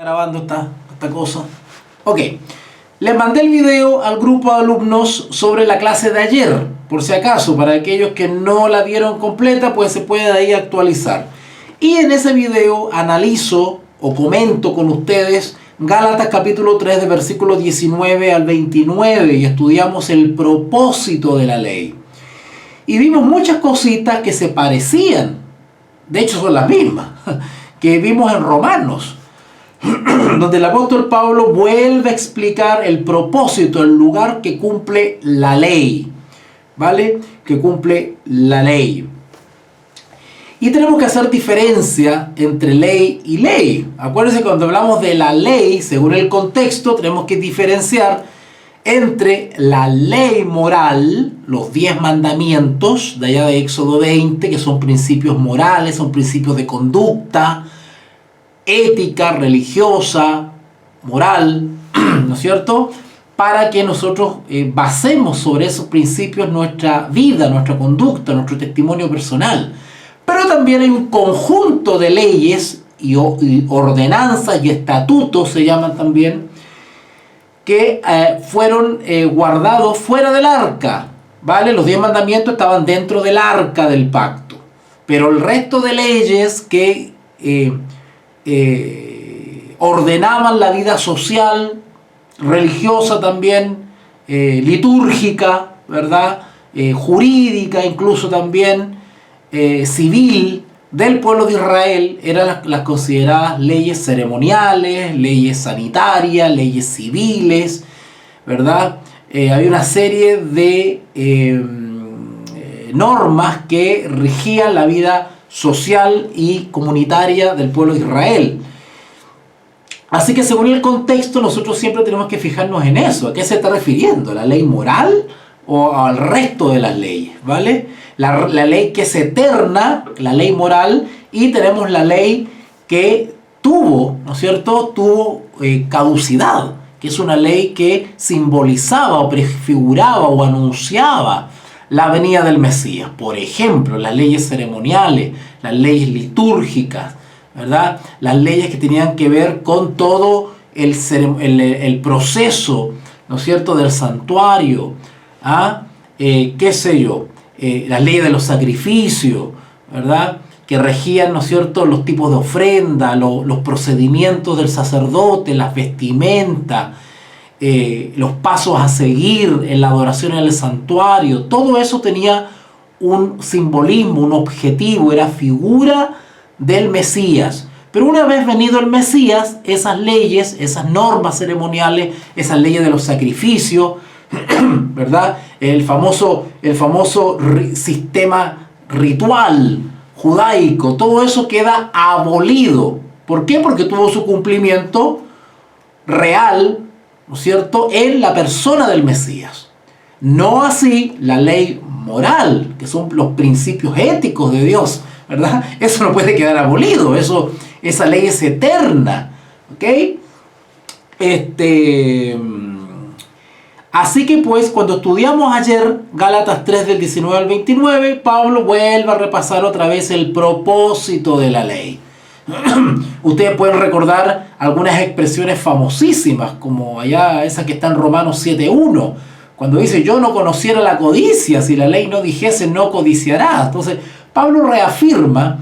Grabando esta cosa. Ok, les mandé el video al grupo de alumnos sobre la clase de ayer, por si acaso, para aquellos que no la vieron completa, pues se puede ahí actualizar. Y en ese video analizo o comento con ustedes Gálatas capítulo 3 de versículos 19 al 29 y estudiamos el propósito de la ley. Y vimos muchas cositas que se parecían, de hecho son las mismas, que vimos en Romanos, donde el apóstol Pablo vuelve a explicar el propósito, el lugar que cumple la ley, ¿vale? Que cumple la ley. Y tenemos que hacer diferencia entre ley y ley. Acuérdense que cuando hablamos de la ley, según el contexto, tenemos que diferenciar entre la ley moral, los 10 mandamientos de allá de Éxodo 20, que son principios morales, son principios de conducta, ética, religiosa, moral, ¿no es cierto? Para que nosotros basemos sobre esos principios nuestra vida, nuestra conducta, nuestro testimonio personal. Pero también hay un conjunto de leyes y ordenanzas y estatutos, se llaman también, que fueron guardados fuera del arca, ¿vale? Los 10 mandamientos estaban dentro del arca del pacto, pero el resto de leyes que ordenaban la vida social, religiosa también, litúrgica, ¿verdad? Jurídica incluso también, civil del pueblo de Israel, eran las consideradas leyes ceremoniales, leyes sanitarias, leyes civiles, ¿verdad? Hay una serie de normas que regían la vida social y comunitaria del pueblo de Israel. Así que según el contexto nosotros siempre tenemos que fijarnos en eso. ¿A qué se está refiriendo? ¿A la ley moral o al resto de las leyes? ¿Vale? La ley que es eterna, la ley moral, y tenemos la ley que tuvo, ¿no es cierto? Tuvo caducidad, que es una ley que simbolizaba o prefiguraba o anunciaba la venida del Mesías. Por ejemplo, las leyes ceremoniales, las leyes litúrgicas, ¿verdad? Las leyes que tenían que ver con todo el proceso, ¿no es cierto?, del santuario, qué sé yo, las leyes de los sacrificios, ¿verdad?, que regían, ¿no es cierto?, los tipos de ofrenda, los procedimientos del sacerdote, las vestimentas, los pasos a seguir en la adoración en el santuario. Todo eso tenía un simbolismo, un objetivo, era figura del Mesías. Pero una vez venido el Mesías, esas leyes, esas normas ceremoniales, esas leyes de los sacrificios, ¿verdad?, el famoso sistema ritual judaico, todo eso queda abolido. ¿Por qué? Porque tuvo su cumplimiento real, ¿no es cierto?, en la persona del Mesías. No así la ley moral, que son los principios éticos de Dios, ¿verdad? Eso no puede quedar abolido, esa ley es eterna, ¿ok? Así que pues cuando estudiamos ayer Gálatas 3 del 19 al 29, Pablo vuelve a repasar otra vez el propósito de la ley. Ustedes pueden recordar algunas expresiones famosísimas, como allá esa que está en Romanos 7:1, cuando dice: yo no conociera la codicia si la ley no dijese no codiciarás. Entonces Pablo reafirma,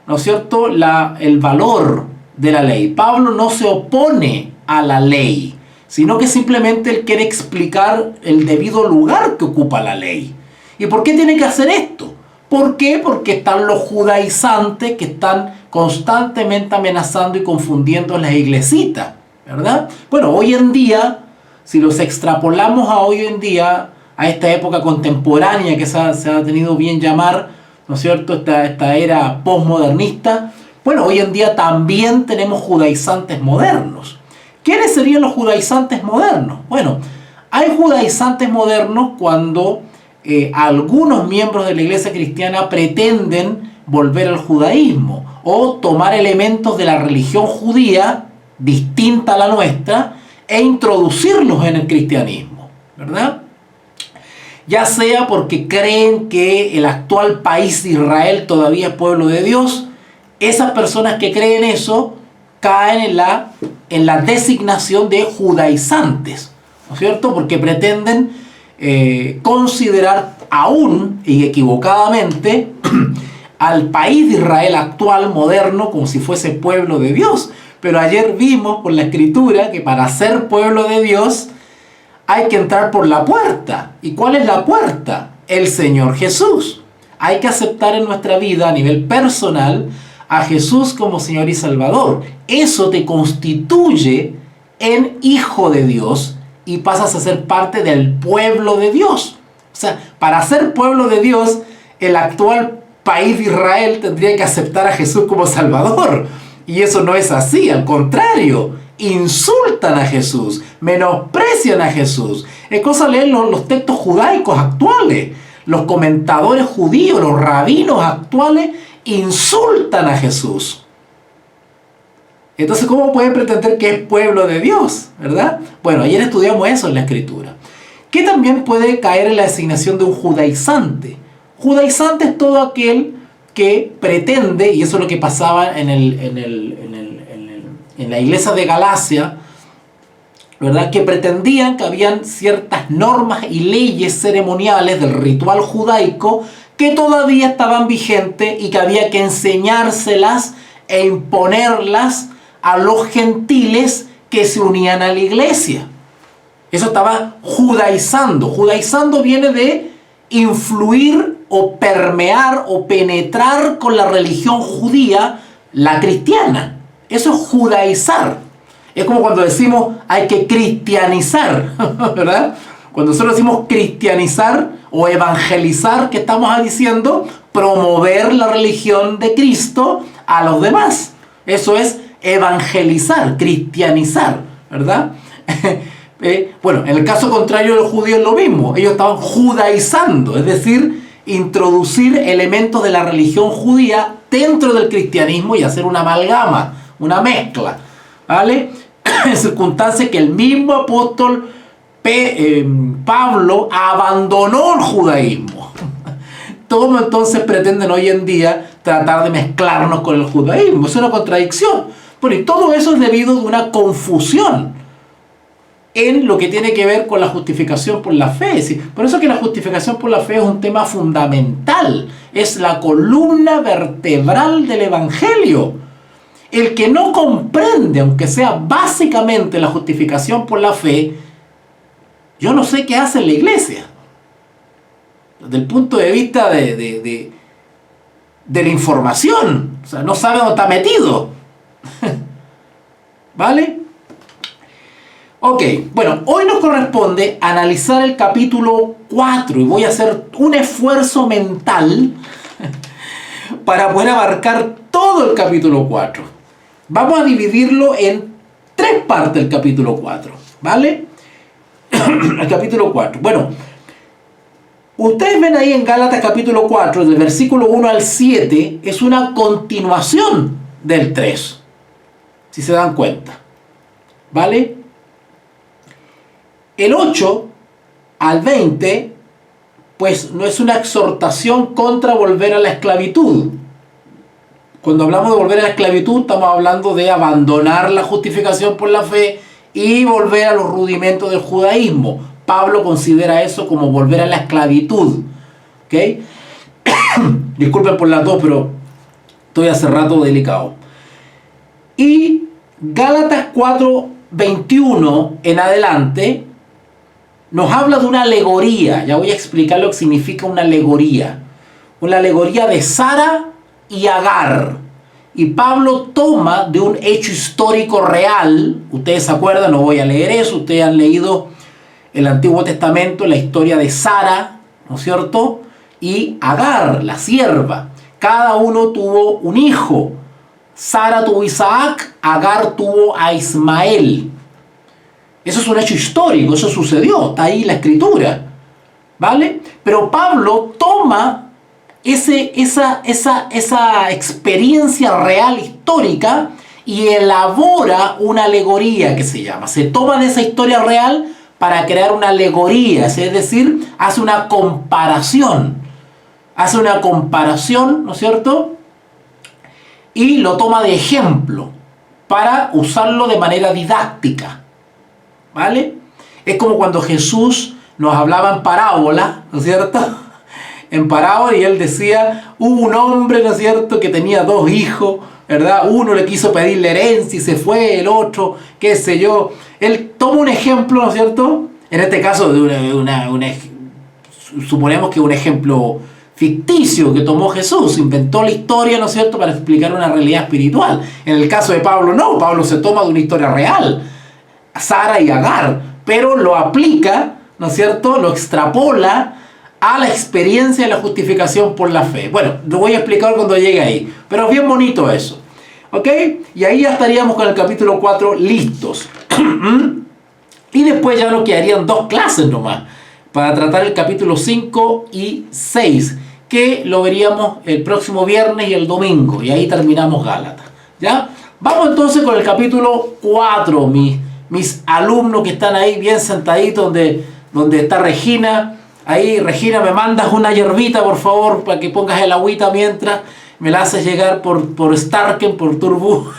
¿no es cierto?, el valor de la ley. Pablo no se opone a la ley, sino que simplemente él quiere explicar el debido lugar que ocupa la ley. ¿Y por qué tiene que hacer esto? ¿Por qué? Porque están los judaizantes que están constantemente amenazando y confundiendo a las iglesitas, ¿verdad? Bueno, hoy en día, si los extrapolamos a hoy en día, a esta época contemporánea que se ha tenido bien llamar, ¿no es cierto?, esta era postmodernista, bueno, hoy en día también tenemos judaizantes modernos. ¿Quiénes serían los judaizantes modernos? Bueno, hay judaizantes modernos cuando algunos miembros de la iglesia cristiana pretenden volver al judaísmo o tomar elementos de la religión judía distinta a la nuestra e introducirlos en el cristianismo, ¿verdad? Ya sea porque creen que el actual país de Israel todavía es pueblo de Dios. Esas personas que creen eso caen en la en la designación de judaizantes, ¿no es cierto? Porque pretenden considerar aún y equivocadamente al país de Israel actual, moderno, como si fuese pueblo de Dios. Pero ayer vimos por la Escritura que para ser pueblo de Dios hay que entrar por la puerta. ¿Y cuál es la puerta? El Señor Jesús. Hay que aceptar en nuestra vida a nivel personal a Jesús como Señor y Salvador. Eso te constituye en hijo de Dios y pasas a ser parte del pueblo de Dios. O sea, para ser pueblo de Dios, el actual país de Israel tendría que aceptar a Jesús como Salvador. Y eso no es así, al contrario. Insultan a Jesús, menosprecian a Jesús. Es cosa leer los textos judaicos actuales. Los comentadores judíos, los rabinos actuales, insultan a Jesús. Entonces, ¿cómo pueden pretender que es pueblo de Dios? ¿Verdad? Bueno, ayer estudiamos eso en la Escritura. ¿Qué también puede caer en la designación de un judaizante? Judaizante es todo aquel que pretende, y eso es lo que pasaba en la iglesia de Galacia, ¿verdad? Que pretendían que habían ciertas normas y leyes ceremoniales del ritual judaico que todavía estaban vigentes y que había que enseñárselas e imponerlas a los gentiles que se unían a la iglesia. Eso estaba judaizando. Judaizando viene de influir o permear o penetrar con la religión judía, la cristiana. Eso es judaizar. Es como cuando decimos hay que cristianizar, ¿verdad? Cuando nosotros decimos cristianizar o evangelizar, ¿qué estamos diciendo? Promover la religión de Cristo a los demás. Eso es evangelizar, cristianizar, ¿verdad? Bueno, en el caso contrario de los judíos es lo mismo. Ellos estaban judaizando, es decir, introducir elementos de la religión judía dentro del cristianismo y hacer una amalgama, una mezcla, ¿vale? En circunstancias que el mismo apóstol Pablo abandonó el judaísmo. Todos entonces pretenden hoy en día tratar de mezclarnos con el judaísmo. Es una contradicción. Bueno, y todo eso es debido a una confusión en lo que tiene que ver con la justificación por la fe. ¿Sí? Por eso que la justificación por la fe es un tema fundamental. Es la columna vertebral del Evangelio. El que no comprende, aunque sea básicamente la justificación por la fe, yo no sé qué hace en la iglesia. Desde el punto de vista de la información. O sea, no sabe dónde está metido. ¿Vale? Ok, bueno, hoy nos corresponde analizar el capítulo 4 y voy a hacer un esfuerzo mental para poder abarcar todo el capítulo 4. Vamos a dividirlo en 3 partes del capítulo 4, ¿vale? El capítulo 4. Bueno, ustedes ven ahí en Gálatas capítulo 4, del versículo 1 al 7, es una continuación del 3, si se dan cuenta, ¿vale? El 8 al 20, pues no es una exhortación contra volver a la esclavitud. Cuando hablamos de volver a la esclavitud, estamos hablando de abandonar la justificación por la fe y volver a los rudimentos del judaísmo. Pablo considera eso como volver a la esclavitud. ¿Ok? Disculpen por la tos, pero estoy hace rato delicado. Y Gálatas 4:21 en adelante nos habla de una alegoría. Ya voy a explicar lo que significa una alegoría. Una alegoría de Sara y Agar. Y Pablo toma de un hecho histórico real. Ustedes se acuerdan, no voy a leer eso. Ustedes han leído el Antiguo Testamento, la historia de Sara, ¿no es cierto? Y Agar, la sierva. Cada uno tuvo un hijo. Sara tuvo a Isaac, Agar tuvo a Ismael. Eso es un hecho histórico, eso sucedió, está ahí la escritura, ¿vale? Pero Pablo toma esa experiencia real histórica y elabora una alegoría que se llama. Se toma de esa historia real para crear una alegoría, es decir, hace una comparación, ¿no es cierto? Y lo toma de ejemplo. para usarlo de manera didáctica, ¿vale? Es como cuando Jesús nos hablaba en parábola, ¿no es cierto? En parábola, y él decía, hubo un hombre, ¿no es cierto?, que tenía 2 hijos, ¿verdad? Uno le quiso pedir la herencia y se fue, el otro, qué sé yo. Él toma un ejemplo, ¿no es cierto? En este caso, suponemos que un ejemplo ficticio que tomó Jesús, inventó la historia, ¿no es cierto?, para explicar una realidad espiritual. En el caso de Pablo, no, Pablo se toma de una historia real, Sara y Agar, pero lo aplica, ¿no es cierto?, lo extrapola a la experiencia de la justificación por la fe. Bueno, lo voy a explicar cuando llegue ahí, pero es bien bonito eso, ¿ok? Y ahí ya estaríamos con el capítulo 4 listos. Y después ya nos quedarían 2 clases nomás, para tratar el capítulo 5 y 6, que lo veríamos el próximo viernes y el domingo, y ahí terminamos Gálatas, ¿ya? Vamos entonces con el capítulo 4, mis alumnos que están ahí bien sentaditos, donde está Regina. Ahí, Regina, me mandas una hierbita, por favor, para que pongas el agüita mientras me la haces llegar por Starken, por Turbo.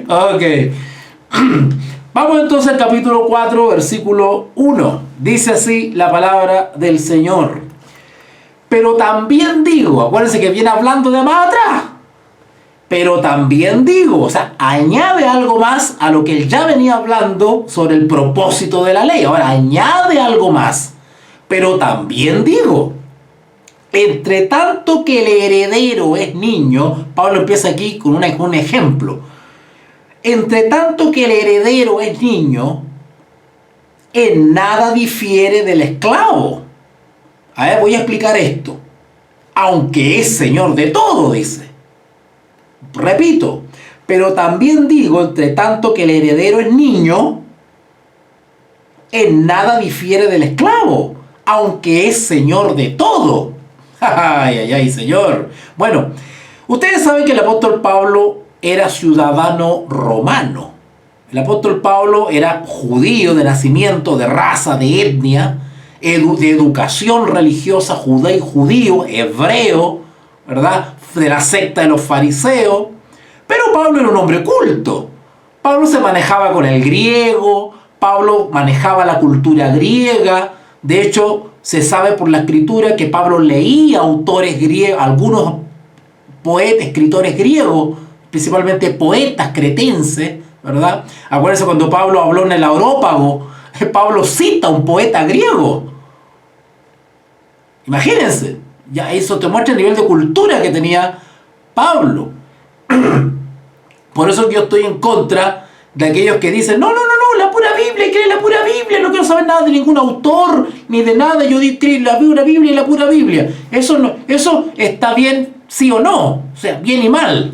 Ok. Vamos entonces al capítulo 4, versículo 1. Dice así la palabra del Señor. Pero también digo, acuérdense que viene hablando de más atrás. Pero también digo, o sea, añade algo más a lo que él ya venía hablando sobre el propósito de la ley. Ahora añade algo más. Pero también digo, entre tanto que el heredero es niño, Pablo empieza aquí con un ejemplo. Entre tanto que el heredero es niño, en nada difiere del esclavo. A ver, voy a explicar esto. Aunque es señor de todo, dice. Repito, pero también digo, entre tanto que el heredero es niño, en nada difiere del esclavo, aunque es señor de todo. Ay, ay, ay, señor. Bueno, ustedes saben que el apóstol Pablo era ciudadano romano. El apóstol Pablo era judío de nacimiento, de raza, de etnia, de educación religiosa, judío, hebreo, ¿verdad?, de la secta de los fariseos. Pero Pablo era un hombre culto. Pablo se manejaba con el griego, Pablo manejaba la cultura griega. De hecho, se sabe por la escritura que Pablo leía autores griegos, algunos poetas, escritores griegos, principalmente poetas cretenses, ¿verdad? Acuérdense cuando Pablo habló en el Areópago, Pablo cita a un poeta griego. Imagínense, ya eso te muestra el nivel de cultura que tenía Pablo. Por eso yo estoy en contra de aquellos que dicen, no, la pura Biblia, cree la pura Biblia, no quiero saber nada de ningún autor, ni de nada, yo creo la pura Biblia y la pura Biblia. Eso está bien, sí o no, o sea, bien y mal.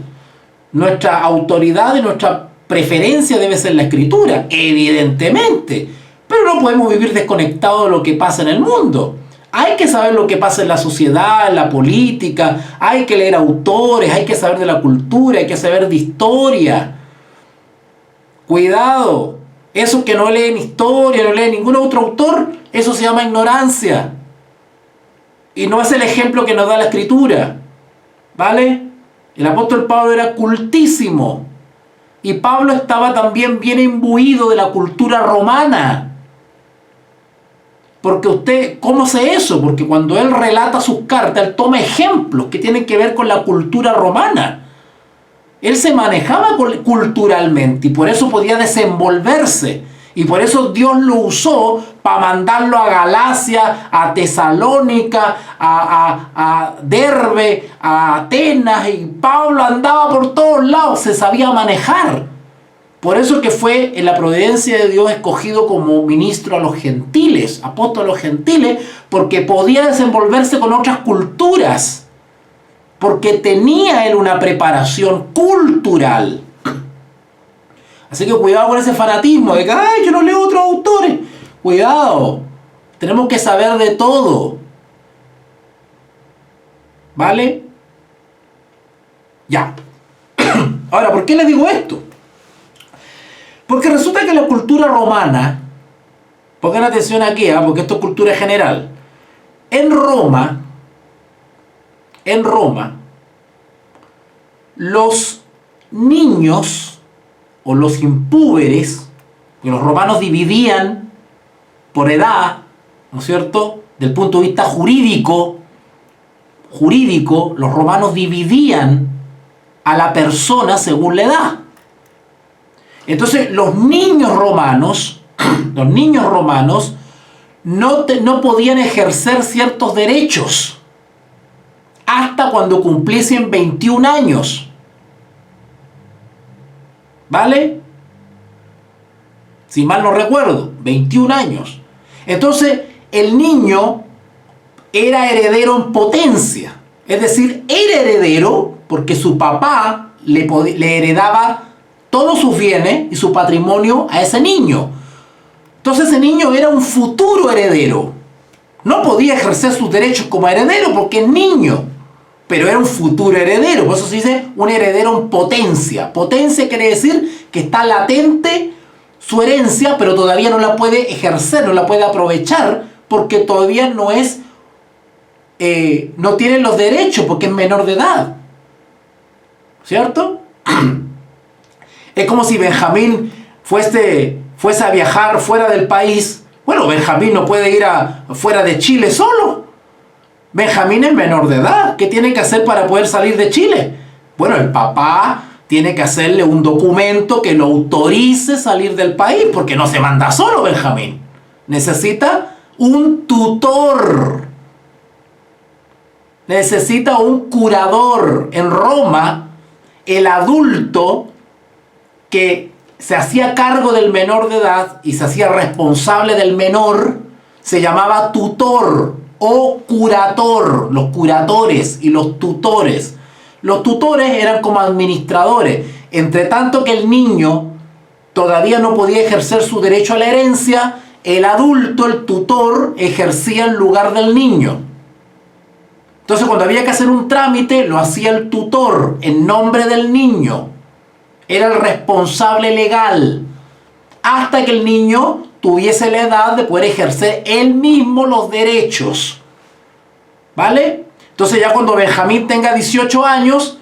Nuestra autoridad y nuestra preferencia debe ser la escritura, evidentemente, pero no podemos vivir desconectados de lo que pasa en el mundo. Hay que saber lo que pasa en la sociedad, en la política, hay que leer autores, hay que saber de la cultura, hay que saber de historia. Cuidado, esos que no leen historia, no leen ningún otro autor, eso se llama ignorancia. Y no es el ejemplo que nos da la escritura, ¿vale? El apóstol Pablo era cultísimo. Y Pablo estaba también bien imbuido de la cultura romana. Porque usted, ¿cómo sé eso? Porque cuando él relata sus cartas, él toma ejemplos que tienen que ver con la cultura romana. Él se manejaba culturalmente y por eso podía desenvolverse. Y por eso Dios lo usó para mandarlo a Galacia, a Tesalónica, a Derbe, a Atenas. Y Pablo andaba por todos lados, se sabía manejar. Por eso que fue en la providencia de Dios escogido como ministro a los gentiles, apóstol a los gentiles, porque podía desenvolverse con otras culturas, porque tenía él una preparación cultural. Así que cuidado con ese fanatismo de que, ay, yo no leo otros autores. Cuidado, tenemos que saber de todo. ¿Vale? Ya. Ahora, ¿por qué les digo esto? Porque resulta que la cultura romana, pongan atención aquí, porque esto es cultura general. En Roma, los niños o los impúberes, que los romanos dividían por edad, ¿no es cierto? Del punto de vista jurídico, los romanos dividían a la persona según la edad. Entonces los niños romanos no podían ejercer ciertos derechos hasta cuando cumpliesen 21 años. ¿Vale? Si mal no recuerdo, 21 años. Entonces, el niño era heredero en potencia. Es decir, era heredero porque su papá le heredaba todos sus bienes y su patrimonio a ese niño. Entonces, ese niño era un futuro heredero. No podía ejercer sus derechos como heredero porque es niño, pero era un futuro heredero. Por eso se dice un heredero en potencia. Potencia quiere decir que está latente su herencia, pero todavía no la puede ejercer, no la puede aprovechar, porque todavía no tiene los derechos, porque es menor de edad. ¿Cierto? Es como si Benjamín fuese a viajar fuera del país. Bueno, Benjamín no puede ir fuera de Chile solo. Benjamín es menor de edad. ¿Qué tiene que hacer para poder salir de Chile? Bueno, el papá tiene que hacerle un documento que lo autorice salir del país, porque no se manda solo Benjamín. Necesita un tutor. Necesita un curador. En Roma, el adulto que se hacía cargo del menor de edad y se hacía responsable del menor se llamaba tutor o curator. Los curadores y los tutores. Los tutores eran como administradores. Entre tanto que el niño todavía no podía ejercer su derecho a la herencia, el adulto, el tutor, ejercía en lugar del niño. Entonces, cuando había que hacer un trámite, lo hacía el tutor en nombre del niño. Era el responsable legal. Hasta que el niño tuviese la edad de poder ejercer él mismo los derechos. ¿Vale? Entonces ya cuando Benjamín tenga 18 años,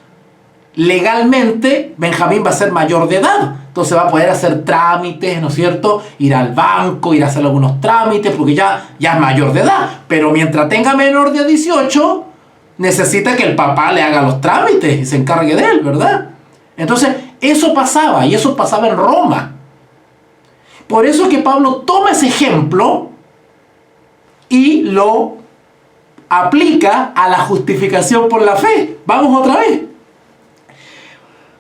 legalmente Benjamín va a ser mayor de edad. Entonces va a poder hacer trámites, ¿no es cierto? Ir al banco, ir a hacer algunos trámites, porque ya es mayor de edad. Pero mientras tenga menor de 18, necesita que el papá le haga los trámites y se encargue de él, ¿verdad? Entonces eso pasaba, y eso pasaba en Roma. Por eso es que Pablo toma ese ejemplo y lo aplica a la justificación por la fe. Vamos otra vez.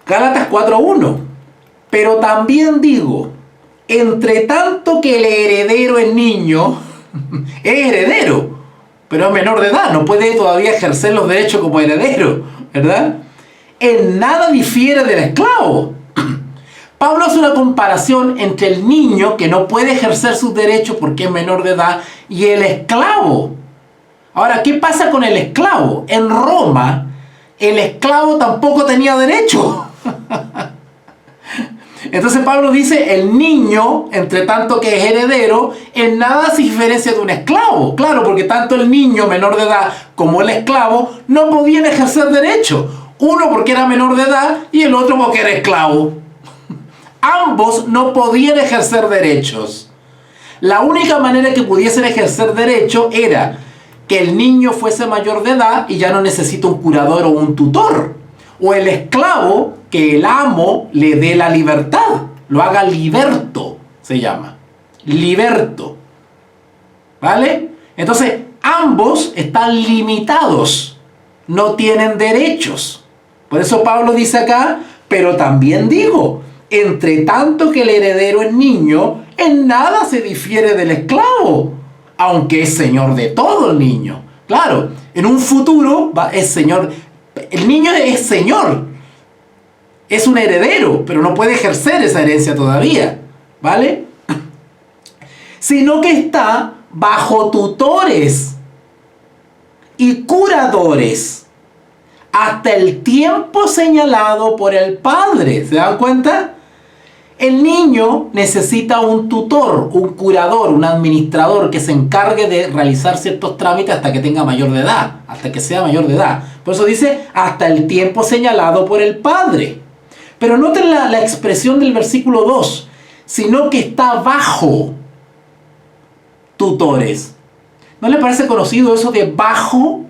Gálatas 4:1. Pero también digo, entre tanto que el heredero es niño, es heredero, pero es menor de edad, no puede todavía ejercer los derechos como heredero, ¿verdad? En nada difiere del esclavo. Pablo hace una comparación entre el niño que no puede ejercer sus derechos porque es menor de edad y el esclavo. Ahora, ¿qué pasa con el esclavo? En Roma, el esclavo tampoco tenía derecho. Entonces Pablo dice, el niño, entre tanto que es heredero, en nada se diferencia de un esclavo. Claro, porque tanto el niño menor de edad como el esclavo no podían ejercer derecho. Uno porque era menor de edad y el otro porque era esclavo. Ambos no podían ejercer derechos. La única manera que pudiesen ejercer derecho era que el niño fuese mayor de edad y ya no necesita un curador o un tutor. O el esclavo, que el amo le dé la libertad. Lo haga liberto, se llama. Liberto. ¿Vale? Entonces, ambos están limitados. No tienen derechos. Por eso Pablo dice acá, pero también digo, entre tanto que el heredero es niño, en nada se difiere del esclavo, aunque es señor de todo el niño. Claro, en un futuro es señor. El niño es señor. Es un heredero, pero no puede ejercer esa herencia todavía. ¿Vale? Sino que está bajo tutores y curadores hasta el tiempo señalado por el padre. ¿Se dan cuenta? El niño necesita un tutor, un curador, un administrador que se encargue de realizar ciertos trámites hasta que tenga mayor de edad, hasta que sea mayor de edad. Por eso dice, hasta el tiempo señalado por el padre. Pero noten la expresión del versículo 2, sino que está bajo tutores. ¿No le parece conocido eso de bajo?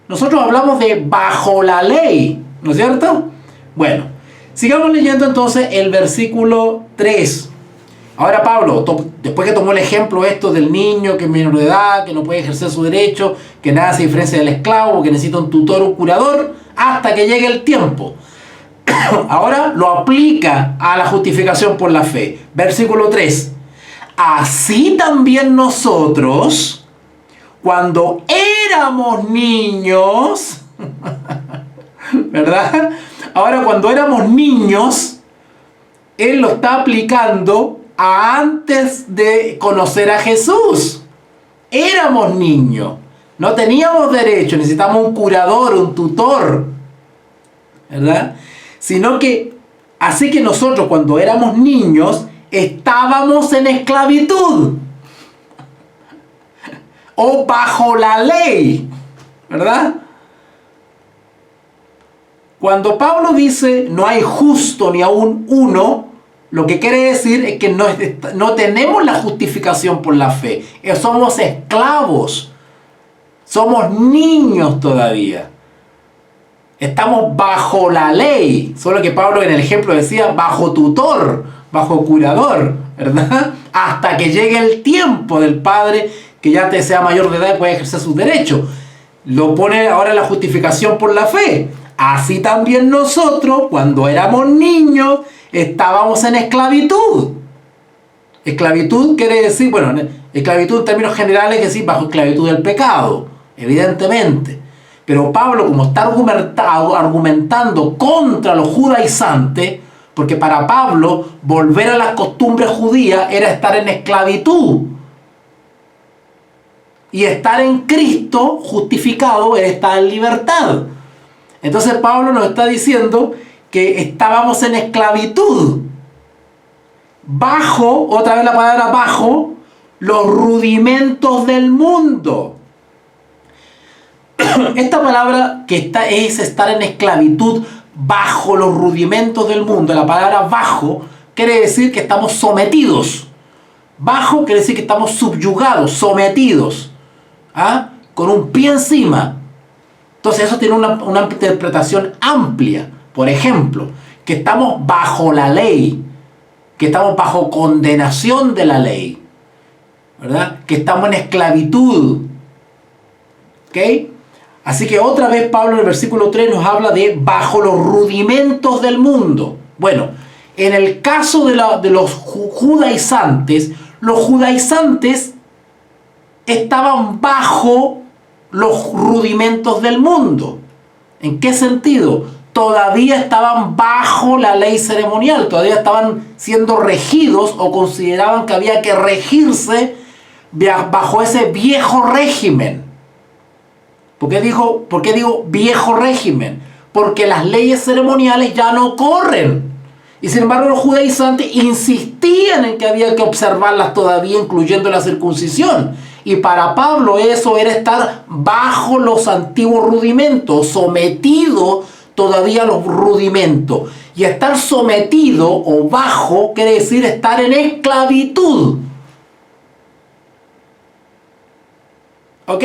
Nosotros hablamos de bajo la ley, ¿no es cierto? Bueno, sigamos leyendo entonces el versículo 3. Ahora Pablo, después que tomó el ejemplo esto del niño que es menor de edad, que no puede ejercer su derecho, que nada se diferencia del esclavo, que necesita un tutor o un curador, hasta que llegue el tiempo. Ahora lo aplica a la justificación por la fe. Versículo 3. Así también nosotros, cuando éramos niños, ¿verdad? Ahora cuando éramos niños, él lo está aplicando a antes de conocer a Jesús. Éramos niños, no teníamos derecho, necesitamos un curador, un tutor, ¿verdad? Sino que, así que nosotros cuando éramos niños, estábamos en esclavitud o bajo la ley, ¿verdad? Cuando Pablo dice no hay justo ni aún uno, lo que quiere decir es que no tenemos la justificación por la fe. Somos esclavos, somos niños todavía. Estamos bajo la ley, solo que Pablo en el ejemplo decía bajo tutor, bajo curador, ¿verdad? Hasta que llegue el tiempo del padre que ya te sea mayor de edad y pueda ejercer sus derechos. Lo pone ahora en la justificación por la fe. Así también nosotros, cuando éramos niños, estábamos en esclavitud. Esclavitud quiere decir, bueno, esclavitud en términos generales quiere decir bajo esclavitud del pecado, evidentemente. Pero Pablo, como está argumentando contra los judaizantes, porque para Pablo volver a las costumbres judías era estar en esclavitud. Y estar en Cristo justificado era estar en libertad. Entonces Pablo nos está diciendo que estábamos en esclavitud. Bajo, otra vez la palabra bajo, los rudimentos del mundo. Esta palabra es estar en esclavitud bajo los rudimentos del mundo. La palabra bajo quiere decir que estamos sometidos. Bajo quiere decir que estamos subyugados, sometidos. Con un pie encima. Entonces eso tiene una interpretación amplia. Por ejemplo, que estamos bajo la ley, que estamos bajo condenación de la ley, ¿verdad? Que estamos en esclavitud. ¿Ok? Así que otra vez Pablo en el versículo 3 nos habla de bajo los rudimentos del mundo. Bueno, en el caso de los judaizantes estaban bajo los rudimentos del mundo. ¿En qué sentido? Todavía estaban bajo la ley ceremonial, todavía estaban siendo regidos o consideraban que había que regirse bajo ese viejo régimen. ¿Por qué digo viejo régimen? Porque las leyes ceremoniales ya no corren. Y sin embargo los judaizantes insistían en que había que observarlas todavía, incluyendo la circuncisión. Y para Pablo eso era estar bajo los antiguos rudimentos, sometido todavía a los rudimentos. Y estar sometido o bajo quiere decir estar en esclavitud. ¿Ok?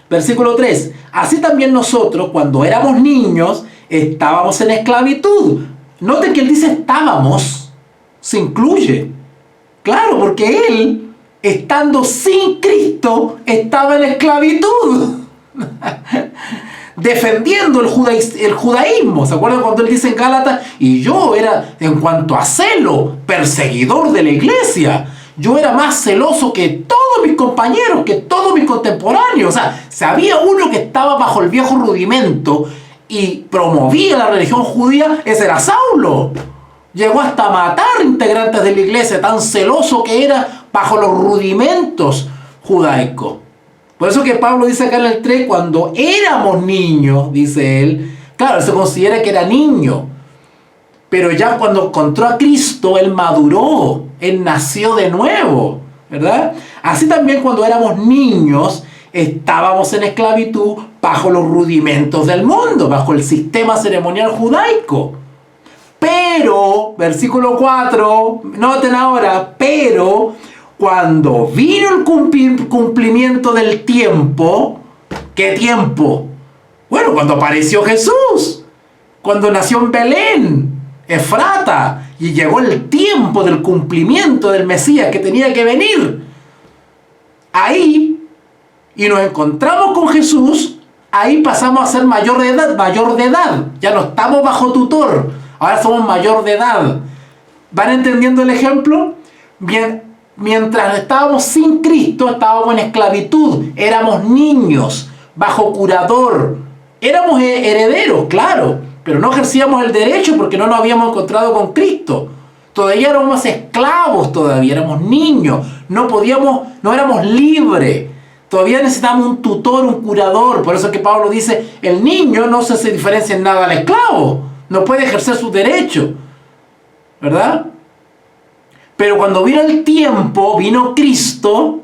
Versículo 3. Así también nosotros, cuando éramos niños, estábamos en esclavitud. Noten que él dice estábamos, se incluye. Claro, porque él, estando sin Cristo, estaba en esclavitud. Defendiendo el judaísmo. ¿Se acuerdan cuando él dice en Gálatas? Y yo era, en cuanto a celo, perseguidor de la iglesia. Yo era más celoso que todos mis compañeros, que todos mis contemporáneos. O sea, si había uno que estaba bajo el viejo rudimento y promovía la religión judía, ese era Saulo. Llegó hasta matar integrantes de la iglesia, tan celoso que era bajo los rudimentos judaicos. Por eso que Pablo dice acá en el 3, cuando éramos niños, dice él, claro, él se considera que era niño, pero ya cuando encontró a Cristo, él maduró, él nació de nuevo, ¿verdad? Así también cuando éramos niños, Estábamos en esclavitud bajo los rudimentos del mundo, bajo el sistema ceremonial judaico. Pero, versículo 4, noten ahora, pero cuando vino el cumplimiento del tiempo, ¿qué tiempo? Bueno, cuando apareció Jesús, cuando nació en Belén, Efrata, y llegó el tiempo del cumplimiento del Mesías que tenía que venir. Ahí, y nos encontramos con Jesús, ahí pasamos a ser mayor de edad. Ya no estamos bajo tutor, ahora somos mayor de edad. ¿Van entendiendo el ejemplo? Bien, mientras estábamos sin Cristo, estábamos en esclavitud, éramos niños, bajo curador, éramos herederos, claro, pero no ejercíamos el derecho porque no nos habíamos encontrado con Cristo. Todavía éramos esclavos, todavía éramos niños, no éramos libres. Todavía necesitamos un tutor, un curador. Por eso es que Pablo dice, el niño no se diferencia en nada al esclavo. No puede ejercer su derecho, ¿verdad? Pero cuando vino el tiempo, vino Cristo,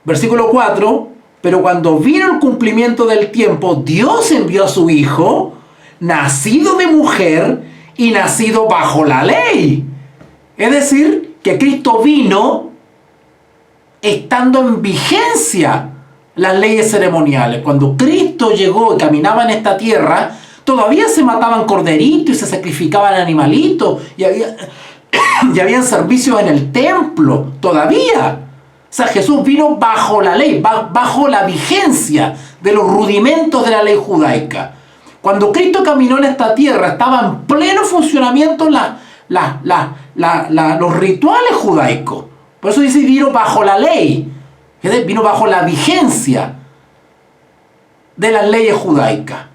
versículo 4, pero cuando vino el cumplimiento del tiempo, Dios envió a su Hijo, nacido de mujer y nacido bajo la ley. Es decir, que Cristo vino estando en vigencia las leyes ceremoniales. Cuando Cristo llegó y caminaba en esta tierra, todavía se mataban corderitos y se sacrificaban animalitos y habían servicios en el templo, todavía. O sea, Jesús vino bajo la ley, bajo la vigencia de los rudimentos de la ley judaica. Cuando Cristo caminó en esta tierra, estaban en pleno funcionamiento los rituales judaicos. Por eso dice, vino bajo la ley, vino bajo la vigencia de las leyes judaicas.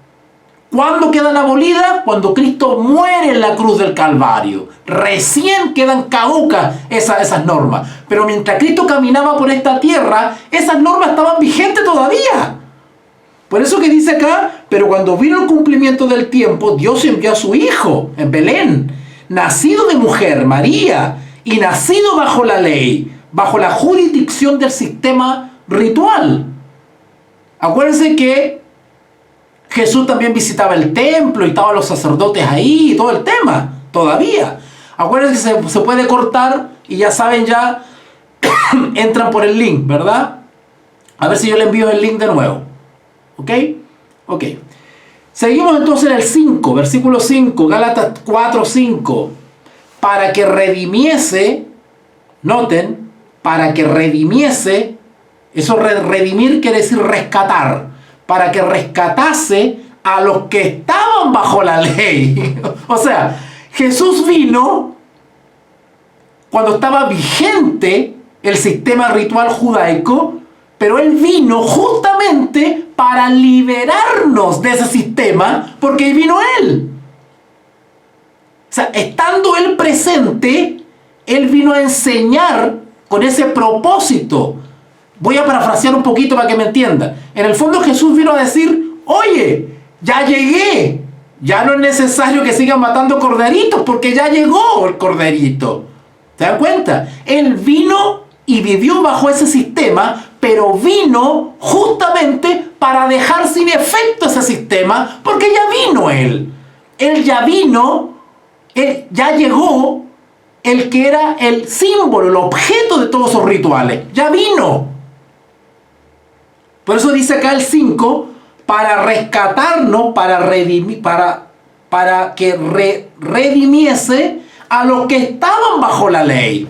¿Cuándo quedan abolidas? Cuando Cristo muere en la cruz del Calvario. Recién quedan caducas esas normas. Pero mientras Cristo caminaba por esta tierra, esas normas estaban vigentes todavía. Por eso que dice acá, pero cuando vino el cumplimiento del tiempo, Dios envió a su Hijo en Belén, nacido de mujer, María, y nacido bajo la ley, bajo la jurisdicción del sistema ritual. Acuérdense que Jesús también visitaba el templo y estaban los sacerdotes ahí y todo el tema, todavía. Acuérdense que se puede cortar y ya saben, ya entran por el link, ¿verdad? A ver si yo le envío el link de nuevo. ¿Ok? Ok. Seguimos entonces en el 5, versículo 5, Gálatas 4, 5. Para que redimiese, noten, para que redimiese, eso redimir quiere decir rescatar, para que rescatase a los que estaban bajo la ley. O sea, Jesús vino cuando estaba vigente el sistema ritual judaico, pero Él vino justamente para liberarnos de ese sistema, porque ahí vino Él. O sea, estando Él presente, Él vino a enseñar con ese propósito. Voy a parafrasear un poquito para que me entiendan. En el fondo Jesús vino a decir, oye, ya llegué. Ya no es necesario que sigan matando corderitos porque ya llegó el corderito. ¿Se dan cuenta? Él vino y vivió bajo ese sistema, pero vino justamente para dejar sin efecto ese sistema porque ya vino Él. Él ya vino, ya llegó el que era el símbolo, el objeto de todos esos rituales. Ya vino. Por eso dice acá el 5, para rescatarnos, para que redimiese a los que estaban bajo la ley.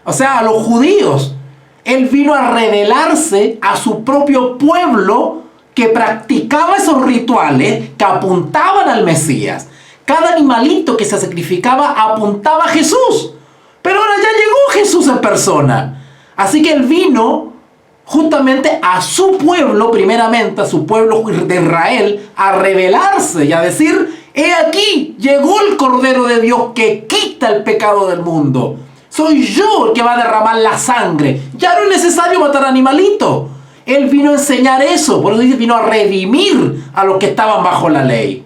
O sea, a los judíos. Él vino a revelarse a su propio pueblo que practicaba esos rituales que apuntaban al Mesías. Cada animalito que se sacrificaba apuntaba a Jesús. Pero ahora ya llegó Jesús en persona. Así que Él vino justamente a su pueblo, primeramente a su pueblo de Israel, a revelarse y a decir, he aquí, llegó el Cordero de Dios que quita el pecado del mundo. Soy yo el que va a derramar la sangre. Ya no es necesario matar animalitos. Él vino a enseñar eso. Por eso dice, vino a redimir a los que estaban bajo la ley.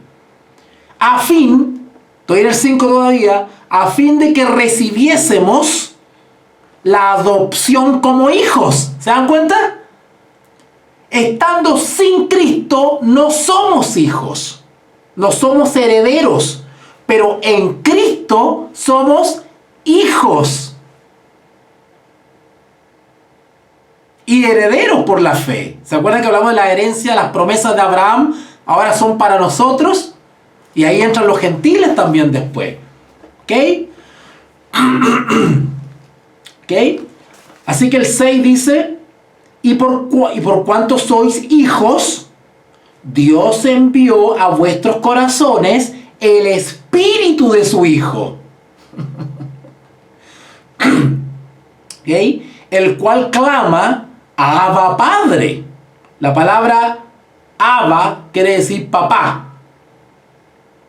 A fin, estoy en el 5 todavía, a fin de que recibiésemos la adopción como hijos. ¿Se dan cuenta? Estando sin Cristo, no somos hijos, no somos herederos, pero en Cristo somos hijos y herederos por la fe. ¿Se acuerdan que hablamos de la herencia, las promesas de Abraham ahora son para nosotros? Y ahí entran los gentiles también después. ¿Ok? ¿Ok? Así que el 6 dice, y por cuanto sois hijos, Dios envió a vuestros corazones el espíritu de su Hijo. ¿Ok? El cual clama, Abba Padre. La palabra Abba quiere decir papá.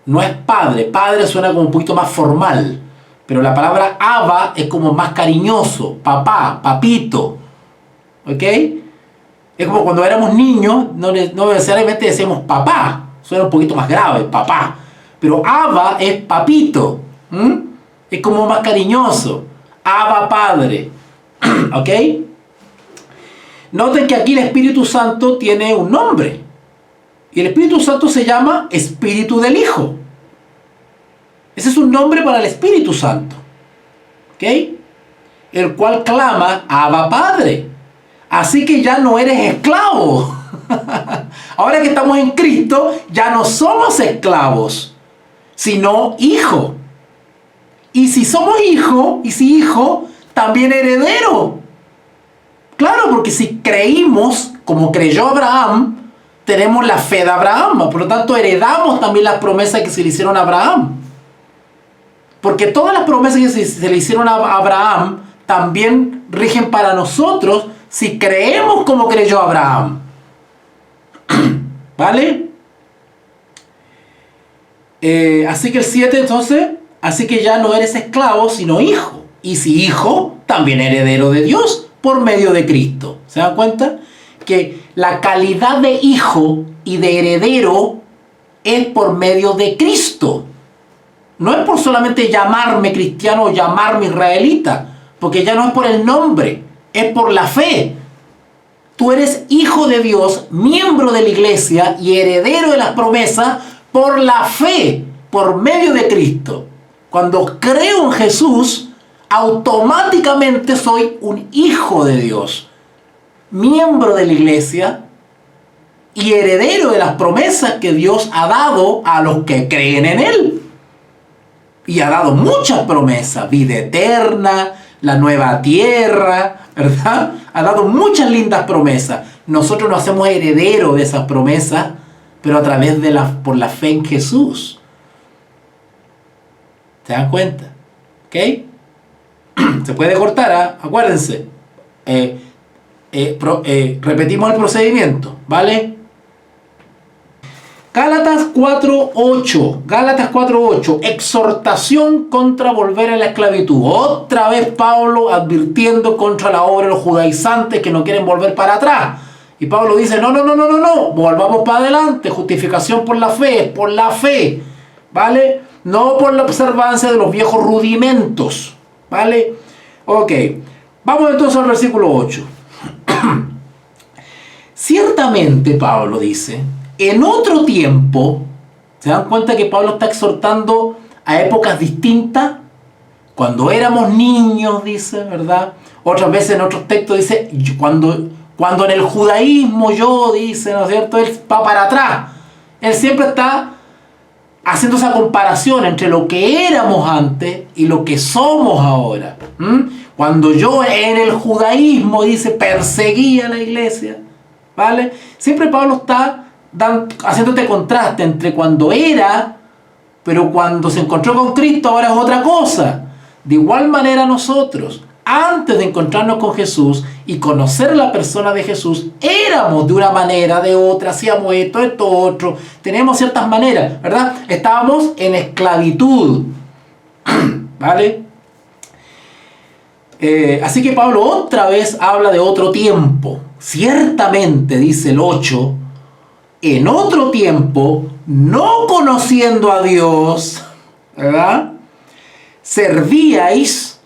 No es padre. Padre suena como un poquito más formal. Pero la palabra Abba es como más cariñoso. Papá, papito. ¿Ok? Es como cuando éramos niños, no necesariamente decíamos papá. Suena un poquito más grave, papá. Pero Abba es papito. Es como más cariñoso. Abba Padre. ¿Ok? Noten que aquí el Espíritu Santo tiene un nombre. Y el Espíritu Santo se llama Espíritu del Hijo. Ese es un nombre para el Espíritu Santo. ¿Ok? El cual clama, Abba Padre. Así que ya no eres esclavo. Ahora que estamos en Cristo, ya no somos esclavos, sino hijo. Y si somos hijo, y si hijo, también heredero. Claro, porque si creímos, como creyó Abraham, tenemos la fe de Abraham. Por lo tanto, heredamos también las promesas que se le hicieron a Abraham. Porque todas las promesas que se le hicieron a Abraham también rigen para nosotros si creemos como creyó Abraham. ¿Vale? Así que el 7 entonces, así que ya no eres esclavo, sino hijo. Y si hijo, también heredero de Dios por medio de Cristo. ¿Se dan cuenta? Que la calidad de hijo y de heredero es por medio de Cristo. No es por solamente llamarme cristiano o llamarme israelita, porque ya no es por el nombre, es por la fe. Tú eres hijo de Dios, miembro de la iglesia y heredero de las promesas por la fe, por medio de Cristo. Cuando creo en Jesús, automáticamente soy un hijo de Dios, miembro de la iglesia y heredero de las promesas que Dios ha dado a los que creen en Él. Y ha dado muchas promesas, vida eterna, la nueva tierra, ¿verdad? Ha dado muchas lindas promesas. Nosotros nos hacemos herederos de esas promesas, pero a través de por la fe en Jesús. ¿Se dan cuenta? ¿Ok? Se puede cortar, ¿eh? Acuérdense. Repetimos el procedimiento, ¿vale? Gálatas 4:8. Gálatas 4:8. Exhortación contra volver a la esclavitud. Otra vez Pablo advirtiendo contra la obra de los judaizantes que no quieren volver para atrás. Y Pablo dice, no. Volvamos para adelante. Justificación por la fe. ¿Vale? No por la observancia de los viejos rudimentos. ¿Vale? Ok. Vamos entonces al versículo 8. Ciertamente, Pablo dice, en otro tiempo, ¿se dan cuenta que Pablo está exhortando a épocas distintas? Cuando éramos niños, dice, ¿verdad? Otras veces en otros textos dice, cuando en el judaísmo dice, ¿no es cierto? Él va para atrás. Él siempre está haciendo esa comparación entre lo que éramos antes y lo que somos ahora. Cuando yo en el judaísmo, dice, perseguía a la iglesia, ¿vale? Siempre Pablo está haciendo este contraste entre cuando era, pero cuando se encontró con Cristo ahora es otra cosa. De igual manera nosotros, antes de encontrarnos con Jesús y conocer la persona de Jesús, éramos de una manera, de otra, hacíamos esto, otro, teníamos ciertas maneras, ¿verdad? Estábamos en esclavitud, ¿vale? Así que Pablo otra vez habla de otro tiempo. Ciertamente, dice el 8, en otro tiempo, no conociendo a Dios, ¿verdad? Servíais,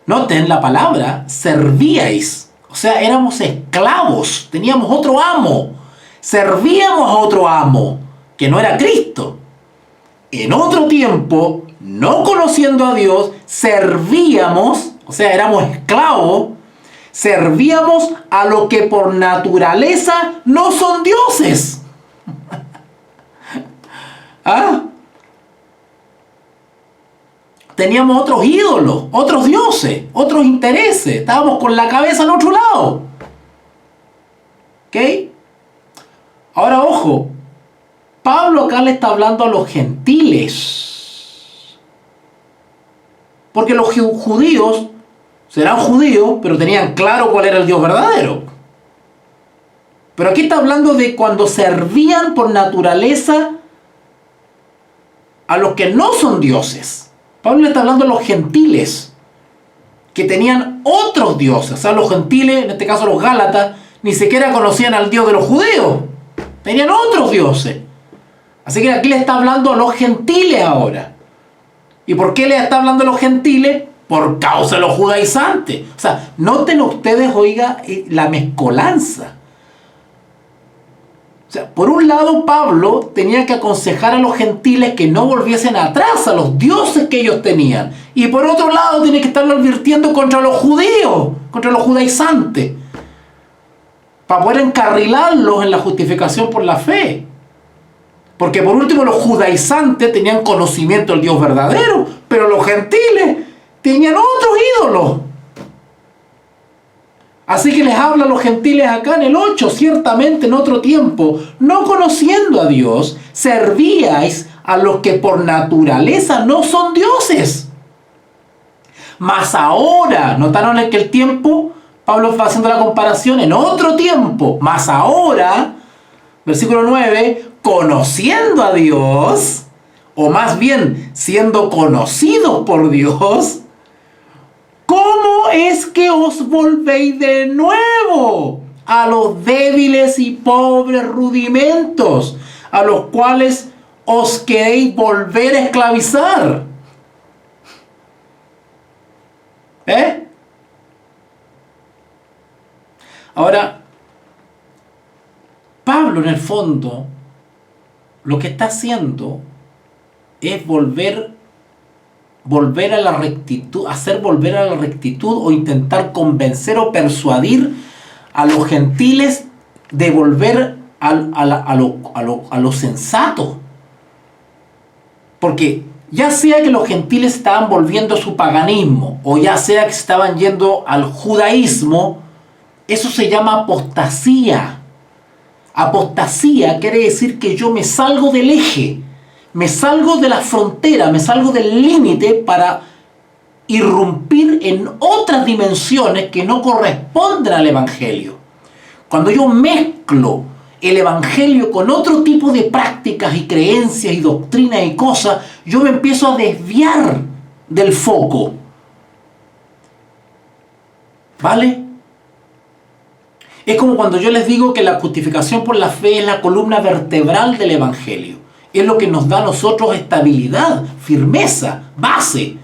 noten la palabra, servíais, O sea, éramos esclavos, teníamos otro amo, servíamos a otro amo, que no era Cristo. En otro tiempo, no conociendo a Dios, servíamos, o sea, éramos esclavos, servíamos a los que por naturaleza no son dioses. ¿Ah? Teníamos otros ídolos, otros dioses, otros intereses. Estábamos con la cabeza al otro lado. ¿Ok? Ahora, ojo. Pablo acá le está hablando a los gentiles. Porque los judíos serán judíos, pero tenían claro cuál era el Dios verdadero. Pero aquí está hablando de cuando servían por naturaleza a los que no son dioses. Pablo le está hablando a los gentiles, que tenían otros dioses. O sea, los gentiles, en este caso los gálatas, ni siquiera conocían al Dios de los judíos. Tenían otros dioses. Así que aquí le está hablando a los gentiles ahora. ¿Y por qué le está hablando a los gentiles? Por causa de los judaizantes. O sea, noten ustedes, oiga, la mezcolanza. O sea, por un lado Pablo tenía que aconsejar a los gentiles que no volviesen atrás a los dioses que ellos tenían. Y por otro lado tiene que estarlo advirtiendo contra los judíos, contra los judaizantes, para poder encarrilarlos en la justificación por la fe. Porque por último los judaizantes tenían conocimiento del Dios verdadero, pero los gentiles tenían otros ídolos. Así que les habla a los gentiles acá en el 8, ciertamente en otro tiempo, no conociendo a Dios, servíais a los que por naturaleza no son dioses. Mas ahora, notaron que el tiempo, Pablo está haciendo la comparación en otro tiempo, mas ahora, versículo 9, conociendo a Dios, o más bien siendo conocidos por Dios, ¿cómo es que os volvéis de nuevo a los débiles y pobres rudimentos a los cuales os queréis volver a esclavizar? Ahora, Pablo en el fondo lo que está haciendo es volver a la rectitud, hacer volver a la rectitud o intentar convencer o persuadir a los gentiles de volver a lo sensato. Porque ya sea que los gentiles estaban volviendo a su paganismo o ya sea que estaban yendo al judaísmo, eso se llama apostasía. Apostasía quiere decir que yo me salgo del eje, me salgo de la frontera, me salgo del límite para irrumpir en otras dimensiones que no corresponden al Evangelio. Cuando yo mezclo el Evangelio con otro tipo de prácticas y creencias y doctrinas y cosas, yo me empiezo a desviar del foco. ¿Vale? Es como cuando yo les digo que la justificación por la fe es la columna vertebral del Evangelio. Es lo que nos da a nosotros estabilidad, firmeza, base.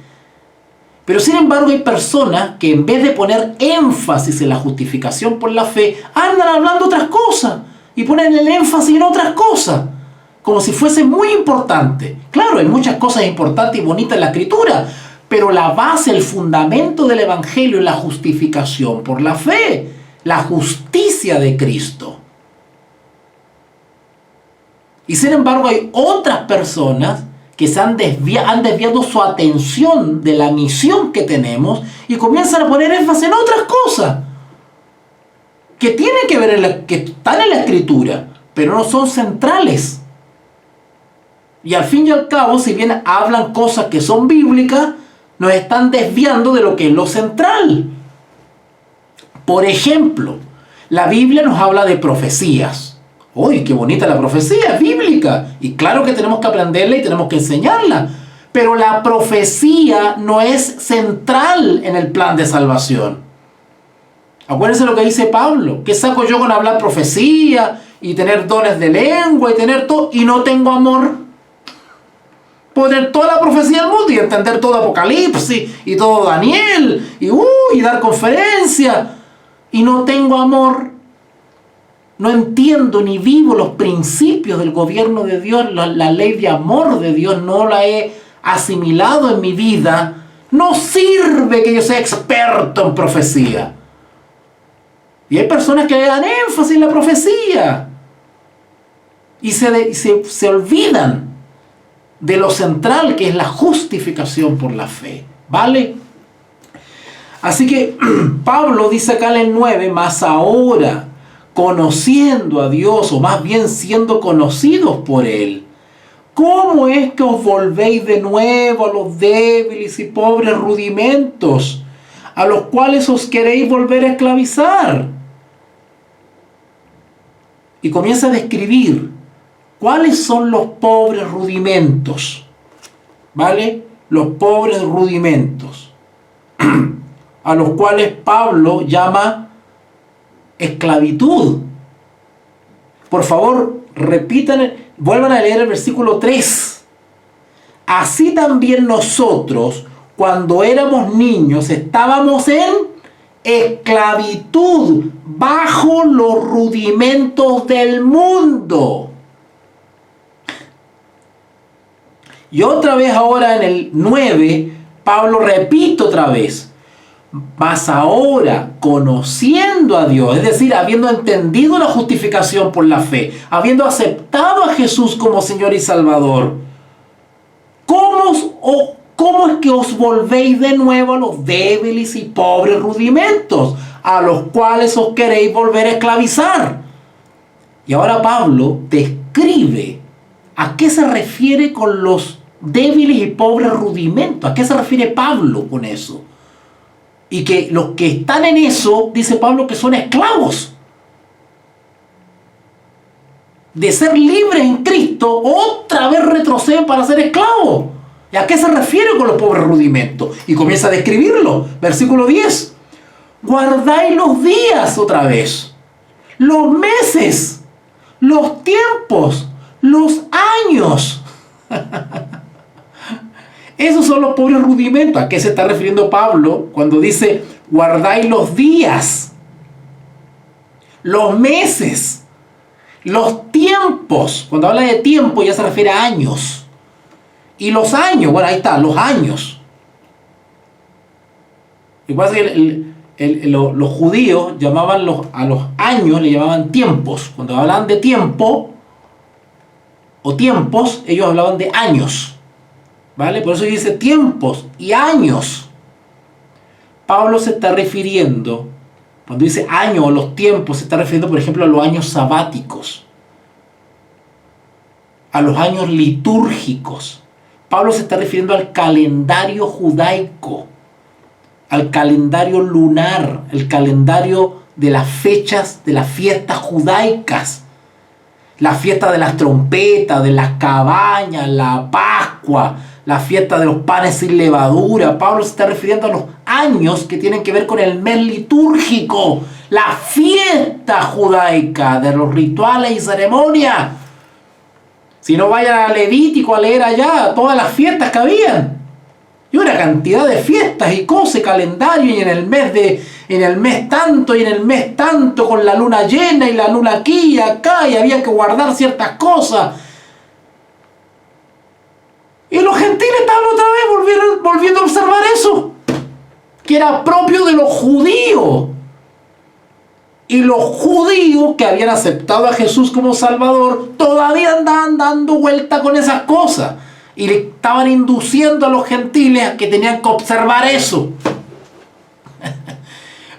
Pero sin embargo hay personas que en vez de poner énfasis en la justificación por la fe, andan hablando otras cosas y ponen el énfasis en otras cosas, como si fuese muy importante. Claro, hay muchas cosas importantes y bonitas en la Escritura, pero la base, el fundamento del Evangelio es la justificación por la fe, la justicia de Cristo. Y sin embargo hay otras personas que han desviado su atención de la misión que tenemos y comienzan a poner énfasis en otras cosas que tienen que ver, que están en la Escritura, pero no son centrales. Y al fin y al cabo, si bien hablan cosas que son bíblicas, nos están desviando de lo que es lo central. Por ejemplo, la Biblia nos habla de profecías. ¡Uy, qué bonita la profecía! Es bíblica. Y claro que tenemos que aprenderla y tenemos que enseñarla. Pero la profecía no es central en el plan de salvación. Acuérdense lo que dice Pablo. ¿Qué saco yo con hablar profecía y tener dones de lengua y tener todo y no tengo amor? Puedo tener toda la profecía del mundo y entender todo Apocalipsis y todo Daniel y dar conferencias. y no tengo amor, no entiendo ni vivo los principios del gobierno de Dios, la ley de amor de Dios, no la he asimilado en mi vida, no sirve que yo sea experto en profecía. Y hay personas que le dan énfasis en la profecía y se olvidan de lo central, que es la justificación por la fe. ¿Vale? Así que Pablo dice acá en el 9, mas ahora, conociendo a Dios, o más bien siendo conocidos por Él, ¿cómo es que os volvéis de nuevo a los débiles y pobres rudimentos, a los cuales os queréis volver a esclavizar? Y comienza a describir cuáles son los pobres rudimentos. ¿Vale? Los pobres rudimentos, a los cuales Pablo llama esclavitud. Por favor, vuelvan a leer el versículo 3. Así también nosotros, cuando éramos niños, estábamos en esclavitud, bajo los rudimentos del mundo. Y otra vez ahora en el 9, Pablo repite otra vez. Mas ahora, conociendo a Dios, es decir, habiendo entendido la justificación por la fe, habiendo aceptado a Jesús como Señor y Salvador, ¿cómo es que os volvéis de nuevo a los débiles y pobres rudimentos, a los cuales os queréis volver a esclavizar? Y ahora Pablo describe a qué se refiere con los débiles y pobres rudimentos. ¿A qué se refiere Pablo con eso? Y que los que están en eso, dice Pablo, que son esclavos. De ser libres en Cristo, otra vez retroceden para ser esclavos. ¿Y a qué se refiere con los pobres rudimentos? Y comienza a describirlo. Versículo 10. Guardáis los días otra vez, los meses, los tiempos, los años. Esos son los pobres rudimentos. ¿A qué se está refiriendo Pablo cuando dice guardáis los días, los meses, los tiempos? Cuando habla de tiempo ya se refiere a años. Y los años, bueno, ahí está, los años. Lo que pasa es que los judíos llamaban a los años, le llamaban tiempos. Cuando hablaban de tiempo o tiempos, ellos hablaban de años. ¿Vale? Por eso dice tiempos y años. Pablo se está refiriendo, cuando dice años o los tiempos, se está refiriendo, por ejemplo, a los años sabáticos, a los años litúrgicos. Pablo se está refiriendo al calendario judaico, al calendario lunar, el calendario de las fechas de las fiestas judaicas, la fiesta de las trompetas, de las cabañas, la Pascua, la fiesta de los panes sin levadura. Pablo se está refiriendo a los años que tienen que ver con el mes litúrgico, la fiesta judaica de los rituales y ceremonias. Si no, vayan a Levítico a leer allá todas las fiestas que habían. Y una cantidad de fiestas y cosas, calendario, y en el mes tanto, y en el mes tanto, con la luna llena y la luna aquí y acá, y había que guardar ciertas cosas. Y los gentiles estaban otra vez volviendo a observar eso, que era propio de los judíos. Y los judíos que habían aceptado a Jesús como Salvador todavía andaban dando vuelta con esas cosas. Y le estaban induciendo a los gentiles a que tenían que observar eso.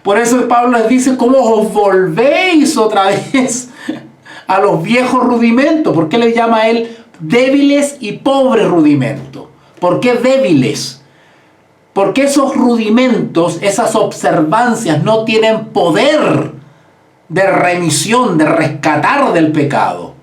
Por eso Pablo les dice, ¿cómo os volvéis otra vez a los viejos rudimentos? ¿Por qué le llama a él débiles y pobres rudimentos? ¿Por qué débiles? Porque esos rudimentos, esas observancias no tienen poder de remisión, de rescatar del pecado.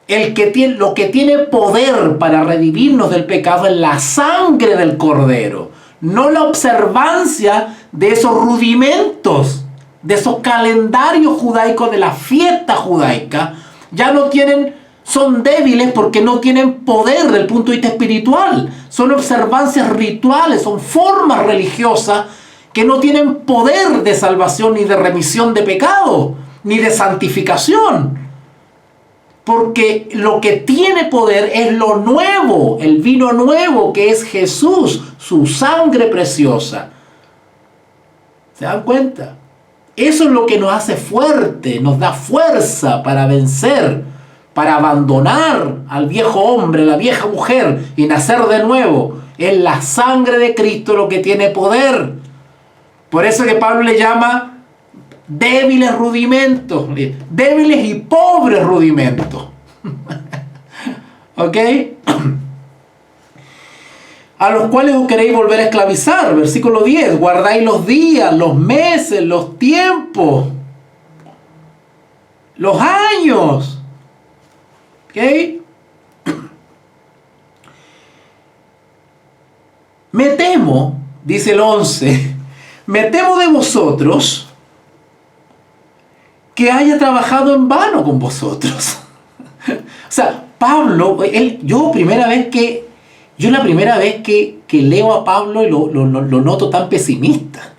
Lo que tiene poder para redimirnos del pecado es la sangre del Cordero, no la observancia de esos rudimentos, de esos calendarios judaicos, de la fiesta judaica. Ya no tienen, son débiles porque no tienen poder desde el punto de vista espiritual. Son observancias rituales, son formas religiosas que no tienen poder de salvación ni de remisión de pecado, ni de santificación. Porque lo que tiene poder es lo nuevo, el vino nuevo que es Jesús, su sangre preciosa. ¿Se dan cuenta? Eso es lo que nos hace fuerte, nos da fuerza para vencer, para abandonar al viejo hombre, la vieja mujer y nacer de nuevo. Es la sangre de Cristo lo que tiene poder. Por eso que Pablo le llama débiles rudimentos, débiles y pobres rudimentos. ¿Ok? A los cuales os queréis volver a esclavizar. Versículo 10. Guardáis los días, los meses, los tiempos, los años. ¿Ok? Me temo, dice el 11, me temo de vosotros que haya trabajado en vano con vosotros. O sea, Pablo, yo la primera vez que leo a Pablo y lo noto tan pesimista.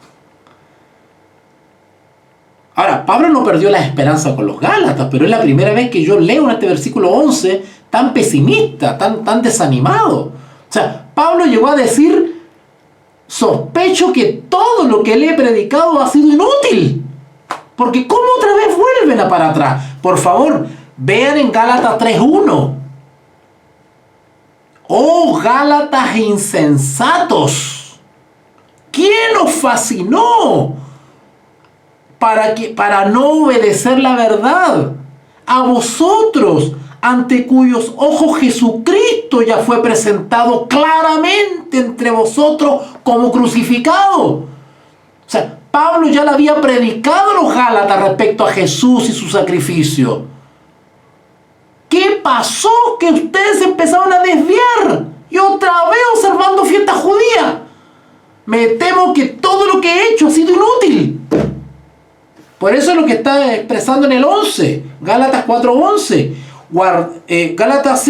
Ahora, Pablo no perdió la esperanza con los Gálatas, pero es la primera vez que yo leo en este versículo 11 tan pesimista, tan desanimado. O sea, Pablo llegó a decir, sospecho que todo lo que le he predicado ha sido inútil. Porque ¿cómo otra vez vuelven a para atrás? Por favor, vean en Gálatas 3:1. ¡Oh, Gálatas insensatos! ¿Quién os fascinó para no obedecer la verdad? A vosotros, ante cuyos ojos Jesucristo ya fue presentado claramente entre vosotros como crucificado. O sea, Pablo ya le había predicado a los Gálatas respecto a Jesús y su sacrificio. ¿Qué pasó? Que ustedes empezaron a desviar y otra vez observando fiestas judías. Me temo que todo lo que he hecho ha sido inútil. Por eso es lo que está expresando en el 11, Gálatas 4:11. Gálatas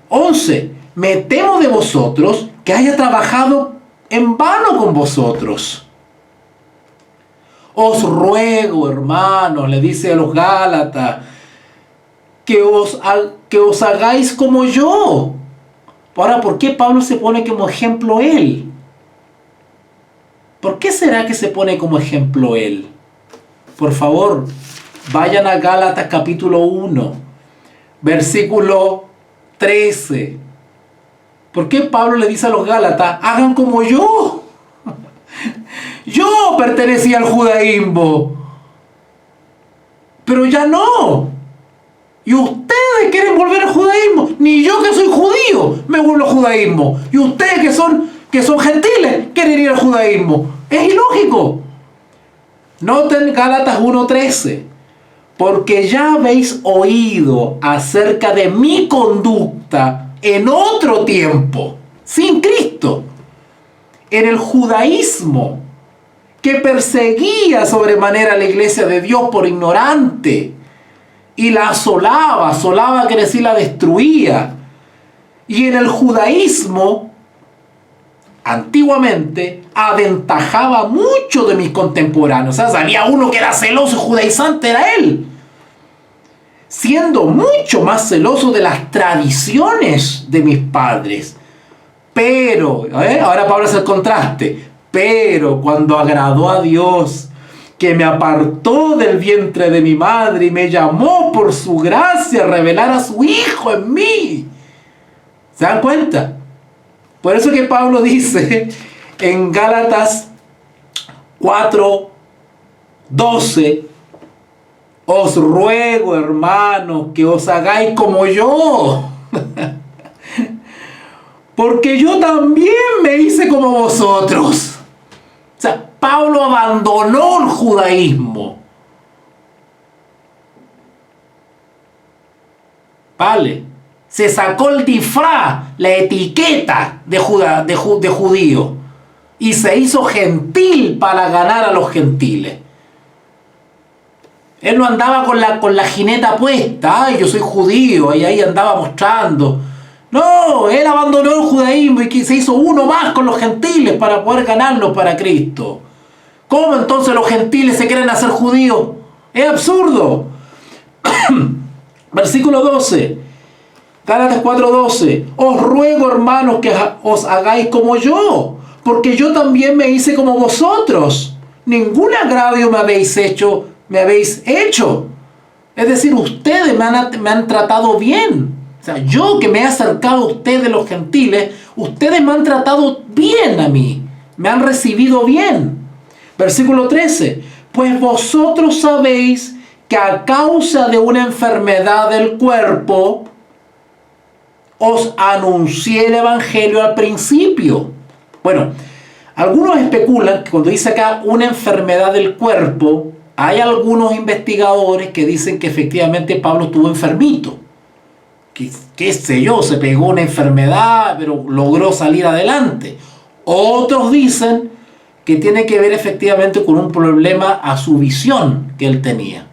11. Me temo de vosotros que haya trabajado en vano con vosotros. Os ruego, hermanos, le dice a los Gálatas, que os hagáis como yo. Ahora, ¿por qué Pablo se pone como ejemplo él? ¿Por qué será que se pone como ejemplo él? Por favor, vayan a Gálatas capítulo 1, versículo 13. ¿Por qué Pablo le dice a los Gálatas, hagan como yo? Yo pertenecía al judaísmo, pero ya no. Y ustedes quieren volver al judaísmo. Ni yo, que soy judío, me vuelvo al judaísmo. Y ustedes que son gentiles quieren ir al judaísmo. Es ilógico. Noten Gálatas 1:13. Porque ya habéis oído acerca de mi conducta en otro tiempo, sin Cristo, en el judaísmo, que perseguía sobremanera a la iglesia de Dios por ignorante, y la asolaba, quiere decir la destruía. Y en el judaísmo, antiguamente, aventajaba mucho de mis contemporáneos. O sea, había uno que era celoso judaizante, era él. Siendo mucho más celoso de las tradiciones de mis padres. Pero, ahora Pablo hace el contraste. Pero cuando agradó a Dios, que me apartó del vientre de mi madre y me llamó por su gracia a revelar a su Hijo en mí. ¿Se dan cuenta? Por eso que Pablo dice en Gálatas 4:12, os ruego, hermanos, que os hagáis como yo. Porque yo también me hice como vosotros. O sea, Pablo abandonó el judaísmo. ¿Vale? Se sacó el disfraz, la etiqueta de judío. Y se hizo gentil para ganar a los gentiles. Él no andaba con la jineta puesta. Ay, yo soy judío. Y ahí andaba mostrando. No, él abandonó el judaísmo y se hizo uno más con los gentiles para poder ganarlos para Cristo. ¿Cómo entonces los gentiles se quieren hacer judíos? Es absurdo. Versículo 12. Gálatas 4:12. Os ruego, hermanos, que os hagáis como yo, porque yo también me hice como vosotros. Ningún agravio me habéis hecho. Es decir, ustedes me han tratado bien. O sea, yo que me he acercado a ustedes los gentiles, ustedes me han tratado bien a mí. Me han recibido bien. Versículo 13. Pues vosotros sabéis que a causa de una enfermedad del cuerpo, os anuncié el evangelio al principio. Bueno, algunos especulan que cuando dice acá una enfermedad del cuerpo, hay algunos investigadores que dicen que efectivamente Pablo estuvo enfermito. Qué sé yo, se pegó una enfermedad, pero logró salir adelante. Otros dicen que tiene que ver efectivamente con un problema a su visión que él tenía.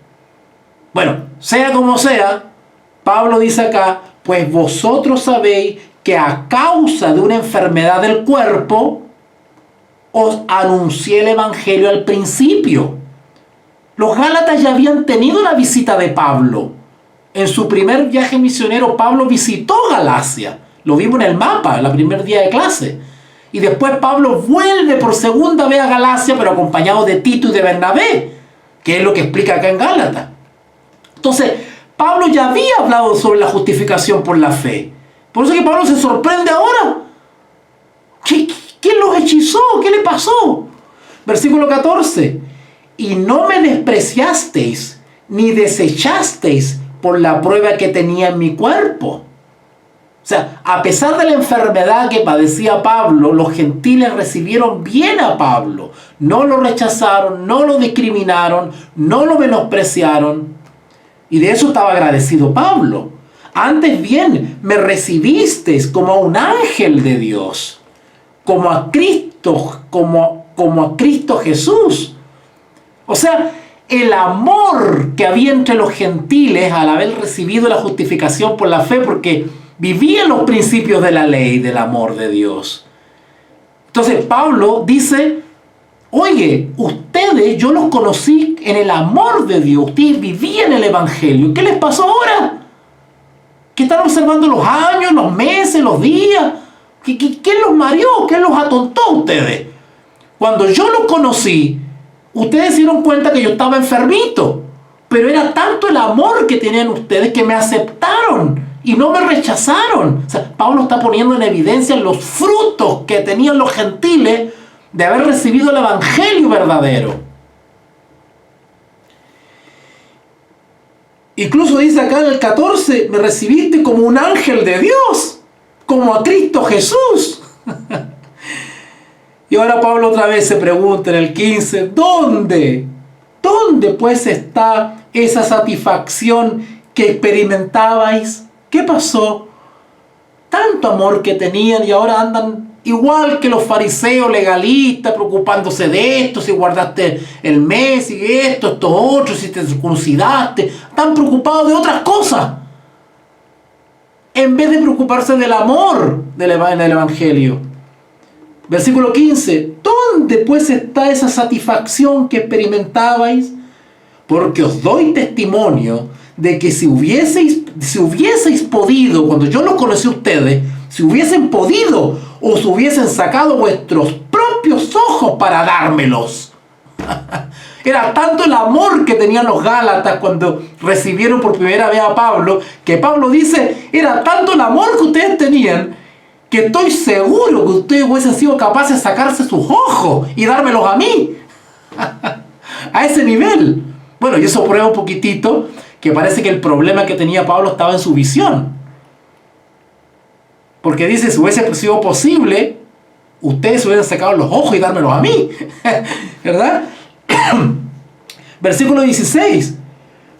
Bueno, sea como sea, Pablo dice acá, pues vosotros sabéis que a causa de una enfermedad del cuerpo, os anuncié el evangelio al principio. Los Gálatas ya habían tenido la visita de Pablo. En su primer viaje misionero, Pablo visitó Galacia. Lo vimos en el mapa, en el primer día de clase. Y después Pablo vuelve por segunda vez a Galacia, pero acompañado de Tito y de Bernabé, que es lo que explica acá en Gálatas. Entonces, Pablo ya había hablado sobre la justificación por la fe. Por eso es que Pablo se sorprende ahora. ¿Quién los hechizó? ¿Qué le pasó? Versículo 14. Y no me despreciasteis, ni desechasteis por la prueba que tenía en mi cuerpo. O sea, a pesar de la enfermedad que padecía Pablo, los gentiles recibieron bien a Pablo. No lo rechazaron, no lo discriminaron, no lo menospreciaron. Y de eso estaba agradecido Pablo. Antes bien, me recibisteis como a un ángel de Dios, como a Cristo, como a Cristo Jesús. O sea, el amor que había entre los gentiles al haber recibido la justificación por la fe, porque vivían los principios de la ley del amor de Dios. Entonces Pablo dice, oye, ustedes, yo los conocí en el amor de Dios, ustedes vivían el evangelio. ¿Qué les pasó ahora? ¿Qué están observando los años, los meses, los días? ¿Quién los mareó? ¿Quién los atontó a ustedes? Cuando yo los conocí, ustedes se dieron cuenta que yo estaba enfermito, pero era tanto el amor que tenían ustedes que me aceptaron y no me rechazaron. O sea, Pablo está poniendo en evidencia los frutos que tenían los gentiles de haber recibido el evangelio verdadero. Incluso dice acá en el 14, me recibiste como un ángel de Dios, como a Cristo Jesús. Y ahora Pablo otra vez se pregunta en el 15, ¿dónde pues está esa satisfacción que experimentabais? ¿Qué pasó? Tanto amor que tenían y ahora andan igual que los fariseos legalistas, preocupándose de esto, si guardaste el mes y esto otro, si te circuncidaste. Están preocupados de otras cosas, en vez de preocuparse del amor del evangelio. Versículo 15. ¿Dónde pues está esa satisfacción que experimentabais? Porque os doy testimonio de que si hubieseis podido, cuando yo los conocí a ustedes, si hubiesen podido, os hubiesen sacado vuestros propios ojos para dármelos. Era tanto el amor que tenían los Gálatas cuando recibieron por primera vez a Pablo, que Pablo dice, era tanto el amor que ustedes tenían, que estoy seguro que ustedes hubiesen sido capaces de sacarse sus ojos y dármelos a mí. A ese nivel. Bueno, y eso prueba un poquitito que parece que el problema que tenía Pablo estaba en su visión. Porque dice, si hubiese sido posible, ustedes se hubieran sacado los ojos y dármelos a mí. ¿Verdad? Versículo 16.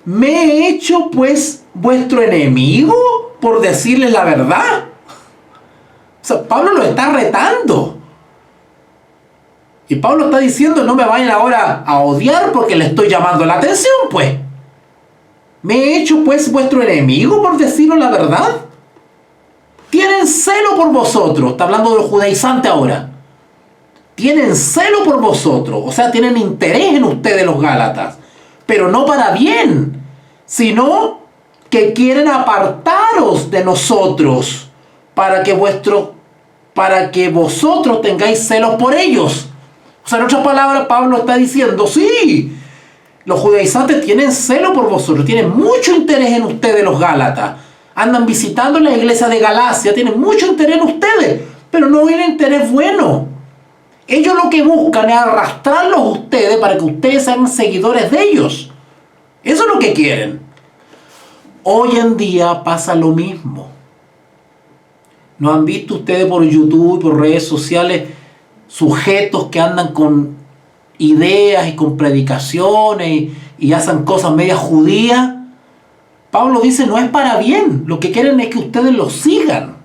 ¿Me he hecho pues vuestro enemigo por decirles la verdad? O sea, Pablo lo está retando. Y Pablo está diciendo, no me vayan ahora a odiar porque le estoy llamando la atención, pues. ¿Me he hecho pues vuestro enemigo por deciros la verdad? Tienen celo por vosotros. Está hablando de los judaizantes ahora. tienen celo por vosotros, o sea, tienen interés en ustedes los Gálatas, pero no para bien, sino que quieren apartaros de nosotros para que vosotros tengáis celos por ellos. O sea, en otras palabras, Pablo está diciendo, sí, los judaizantes tienen celo por vosotros, tienen mucho interés en ustedes los Gálatas, andan visitando la iglesia de Galacia, tienen mucho interés en ustedes, pero no es un interés bueno. Ellos lo que buscan es arrastrarlos a ustedes para que ustedes sean seguidores de ellos. Eso es lo que quieren. Hoy en día pasa lo mismo. ¿No han visto ustedes por YouTube, por redes sociales, sujetos que andan con ideas y con predicaciones y hacen cosas medias judías? Pablo dice, no es para bien. Lo que quieren es que ustedes los sigan.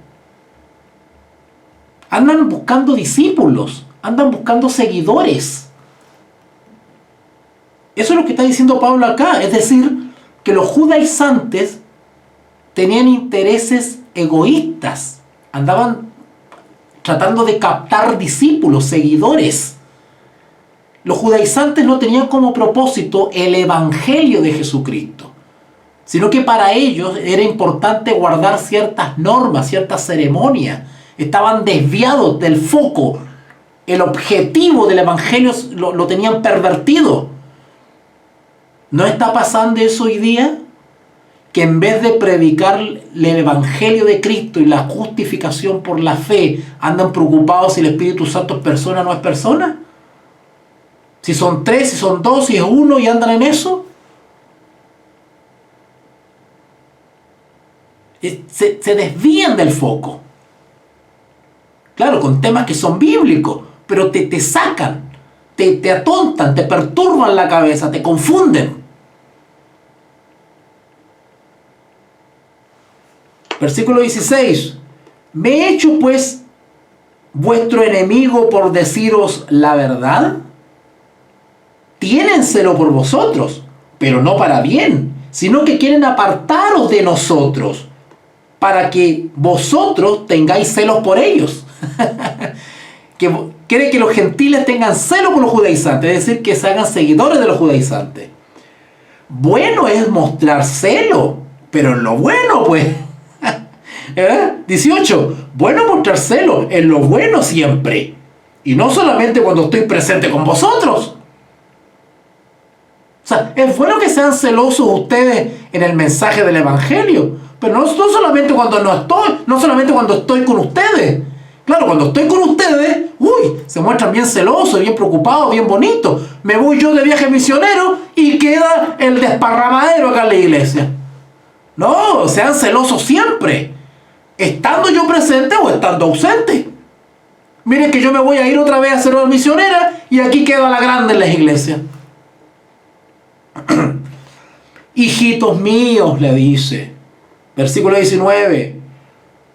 Andan buscando discípulos, andan buscando seguidores. Eso es lo que está diciendo Pablo acá. Es decir, que los judaizantes tenían intereses egoístas. Andaban tratando de captar discípulos, seguidores. Los judaizantes no tenían como propósito el evangelio de Jesucristo, sino que para ellos era importante guardar ciertas normas, ciertas ceremonias. Estaban desviados del foco. El objetivo del evangelio lo tenían pervertido. ¿No está pasando eso hoy día? Que en vez de predicar el evangelio de Cristo y la justificación por la fe, andan preocupados si el Espíritu Santo es persona o no es persona. Si son 3, si son 2, si es 1 y andan en eso. Se desvían del foco. Claro, con temas que son bíblicos, pero te sacan, te atontan, te perturban la cabeza, te confunden. Versículo 16. ¿Me he hecho pues vuestro enemigo por deciros la verdad? Tienen celo por vosotros, pero no para bien, sino que quieren apartaros de nosotros, para que vosotros tengáis celos por ellos. Quiere que los gentiles tengan celo por los judaizantes, es decir, que se hagan seguidores de los judaizantes. Bueno es mostrar celo, pero en lo bueno, pues. 18. Bueno mostrar celo en lo bueno siempre, y no solamente cuando estoy presente con vosotros. O sea, es bueno que sean celosos ustedes en el mensaje del evangelio, pero no solamente cuando no solamente cuando estoy con ustedes. Claro, cuando estoy con ustedes, se muestran bien celosos, bien preocupados, bien bonitos. Me voy yo de viaje misionero y queda el desparramadero acá en la iglesia. No, sean celosos siempre, estando yo presente o estando ausente. Miren que yo me voy a ir otra vez a ser una misionera y aquí queda la grande en las iglesias. Hijitos míos, le dice, versículo 19,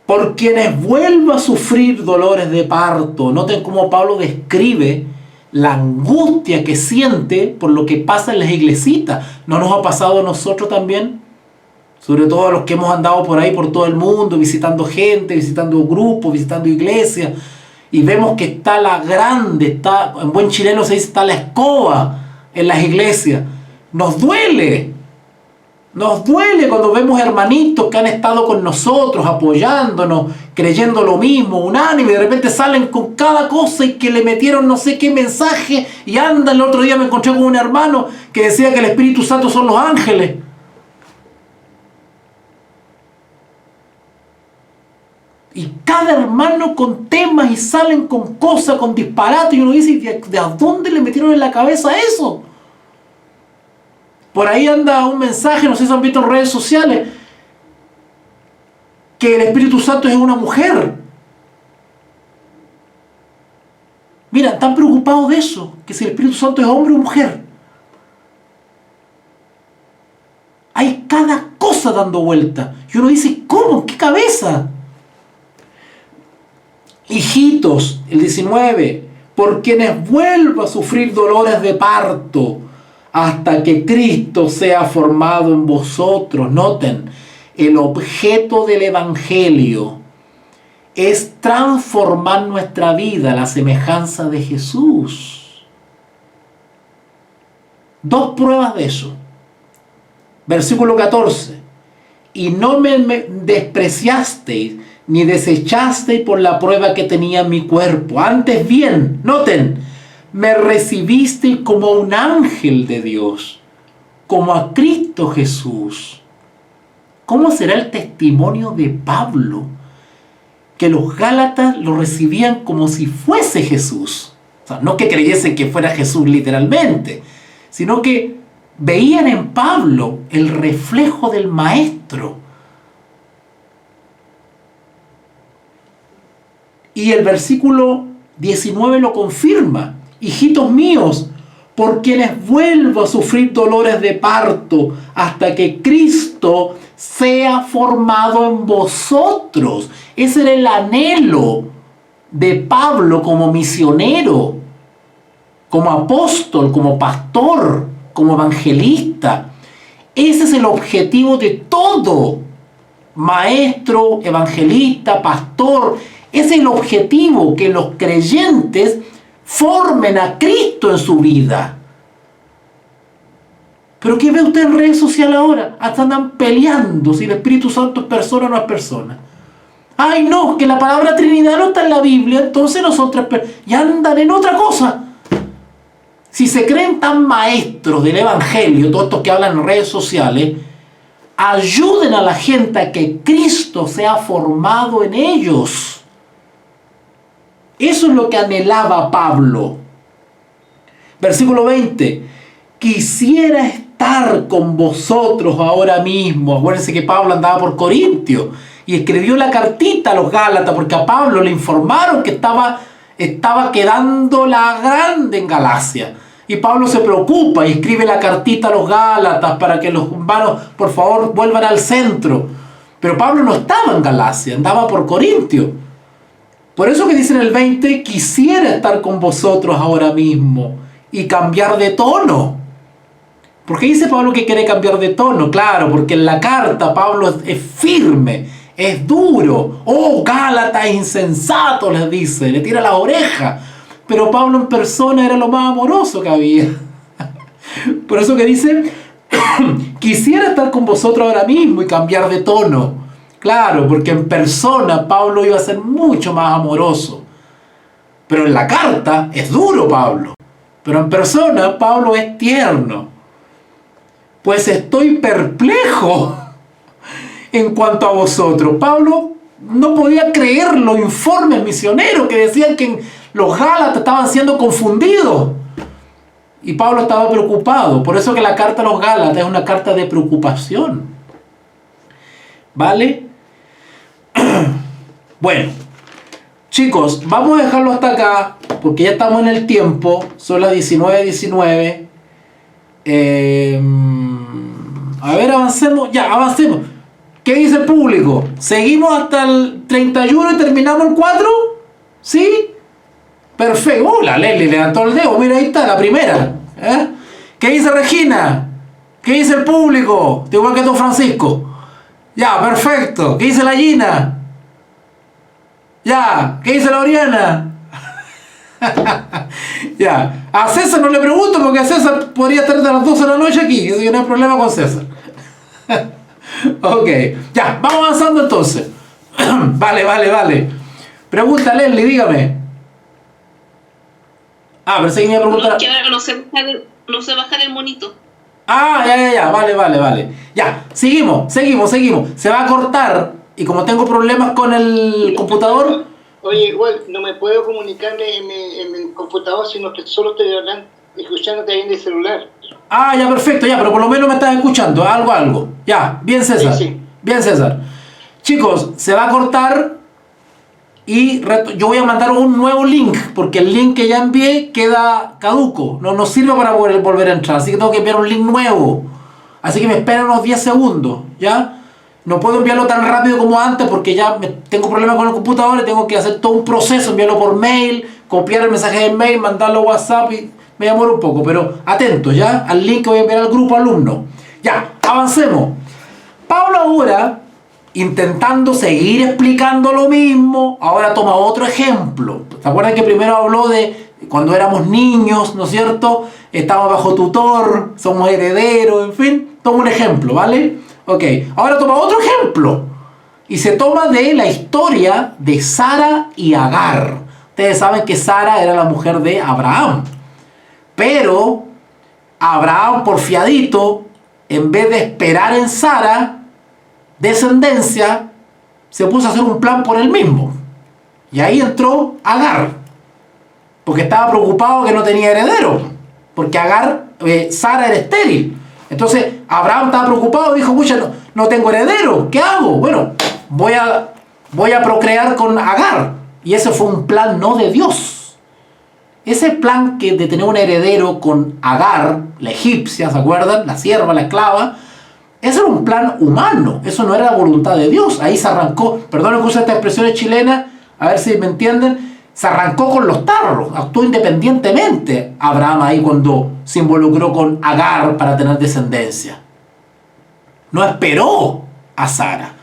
por quienes vuelva a sufrir dolores de parto. Noten cómo Pablo describe la angustia que siente por lo que pasa en las iglesitas. ¿No nos ha pasado a nosotros también? Sobre todo a los que hemos andado por ahí, por todo el mundo, visitando gente, visitando grupos, visitando iglesias, y vemos que está la grande, está, en buen chileno se dice, está la escoba en las iglesias. Nos duele cuando vemos hermanitos que han estado con nosotros, apoyándonos, creyendo lo mismo, unánime, y de repente salen con cada cosa y que le metieron no sé qué mensaje, y andan. El otro día me encontré con un hermano que decía que el Espíritu Santo son los ángeles. Y cada hermano con temas, y salen con cosas, con disparates, y uno dice, ¿de dónde le metieron en la cabeza eso? Por ahí anda un mensaje, no sé si han visto en redes sociales, que el Espíritu Santo es una mujer. Mira, están preocupados de eso, que si el Espíritu Santo es hombre o mujer. Hay cada cosa dando vuelta. Y uno dice, ¿cómo? ¿Qué cabeza? Hijitos, el 19, por quienes vuelva a sufrir dolores de parto, hasta que Cristo sea formado en vosotros. Noten, el objeto del evangelio es transformar nuestra vida a la semejanza de Jesús. Dos pruebas de eso. Versículo 14. Y no me despreciasteis ni desechasteis por la prueba que tenía en mi cuerpo. Antes bien, noten, me recibisteis como un ángel de Dios, como a Cristo Jesús. ¿Cómo será el testimonio de Pablo? Que los Gálatas lo recibían como si fuese Jesús. O sea, no que creyesen que fuera Jesús literalmente, sino que veían en Pablo el reflejo del Maestro. Y el versículo 19 lo confirma. Hijitos míos, por quienes vuelvo a sufrir dolores de parto hasta que Cristo sea formado en vosotros. Ese era el anhelo de Pablo como misionero, como apóstol, como pastor, como evangelista. Ese es el objetivo de todo maestro, evangelista, pastor. Ese es el objetivo, que los creyentes formen a Cristo en su vida. Pero ¿qué ve usted en redes sociales ahora? Hasta andan peleando si el Espíritu Santo es persona o no es persona. Ay, no, que la palabra Trinidad no está en la Biblia, entonces nosotros ya andan en otra cosa. Si se creen tan maestros del Evangelio, todos estos que hablan en redes sociales, ayuden a la gente a que Cristo sea formado en ellos. Eso es lo que anhelaba Pablo. Versículo 20. Quisiera estar con vosotros ahora mismo. Acuérdense que Pablo andaba por Corintio y escribió la cartita a los Gálatas porque a Pablo le informaron que estaba quedando la grande en Galacia. Y Pablo se preocupa y escribe la cartita a los Gálatas para que los hermanos, por favor, vuelvan al centro. Pero Pablo no estaba en Galacia, andaba por Corintio. Por eso que dice en el 20, quisiera estar con vosotros ahora mismo y cambiar de tono. ¿Por qué dice Pablo que quiere cambiar de tono? Claro, porque en la carta Pablo es firme, es duro. Oh, Gálatas insensato, les dice, le tira la oreja. Pero Pablo en persona era lo más amoroso que había. Por eso que dice, quisiera estar con vosotros ahora mismo y cambiar de tono. Claro, porque en persona Pablo iba a ser mucho más amoroso. Pero en la carta es duro Pablo. Pero en persona Pablo es tierno. Pues estoy perplejo en cuanto a vosotros. Pablo no podía creer los informes misioneros que decían que los Gálatas estaban siendo confundidos. Y Pablo estaba preocupado. Por eso que la carta a los Gálatas es una carta de preocupación. ¿Vale? Bueno, chicos, vamos a dejarlo hasta acá, porque ya estamos en el tiempo. Son las 19:19. A ver, avancemos. Ya, avancemos. ¿Qué dice el público? ¿Seguimos hasta el 31 y terminamos el 4? ¿Sí? Perfecto. La Leslie levantó el dedo. Mira, ahí está, la primera. ¿Qué dice Regina? ¿Qué dice el público? Igual que tú, Francisco. Ya, perfecto. ¿Qué dice la Gina? Ya. ¿Qué dice la Oriana? Ya. A César no le pregunto porque César podría estar de las 12 de la noche aquí. Yo no hay problema con César. Ok. Ya, vamos avanzando entonces. Vale. Pregunta, Leslie, dígame. Pensé que me iba a preguntar. No sé bajar el monito. Ya. Vale. Ya, seguimos. Se va a cortar. Y como tengo problemas con el computador. Oye, igual, no me puedo comunicarme en mi computador, sino que solo estoy hablando, escuchándote ahí en el celular. Ya, perfecto, ya, pero por lo menos me estás escuchando. Algo. Ya, bien, César. Sí. Bien, César. Chicos, se va a cortar. Y yo voy a mandar un nuevo link, porque el link que ya envié queda caduco. No sirve para poder volver a entrar, así que tengo que enviar un link nuevo. Así que me esperan unos 10 segundos, ¿ya? No puedo enviarlo tan rápido como antes porque ya tengo problemas con el computador y tengo que hacer todo un proceso, enviarlo por mail, copiar el mensaje del mail, mandarlo a WhatsApp y me demoro un poco. Pero atentos, ¿ya? Al link que voy a enviar al grupo alumno. Ya, avancemos. Pablo ahora intentando seguir explicando lo mismo, ahora toma otro ejemplo. ¿Se acuerdan que primero habló de cuando éramos niños, ¿no es cierto? Estamos bajo tutor, somos herederos, en fin. Toma un ejemplo, ¿vale? Ok, ahora toma otro ejemplo. Y se toma de la historia de Sara y Agar. Ustedes saben que Sara era la mujer de Abraham. Pero Abraham, porfiadito, en vez de esperar en Sara descendencia, se puso a hacer un plan por él mismo. Y ahí entró Agar. Porque estaba preocupado que no tenía heredero. Porque Sara era estéril. Entonces Abraham estaba preocupado y dijo, pucha, no tengo heredero, ¿qué hago? Bueno, voy a procrear con Agar. Y ese fue un plan no de Dios. Ese plan de tener un heredero con Agar, la egipcia, ¿se acuerdan? La sierva, la esclava. Ese era un plan humano. Eso no era la voluntad de Dios. Ahí se arrancó, perdonen que use estas expresiones chilenas, a ver si me entienden. Se arrancó con los tarros, actuó independientemente Abraham ahí cuando se involucró con Agar para tener descendencia. No esperó a Sara.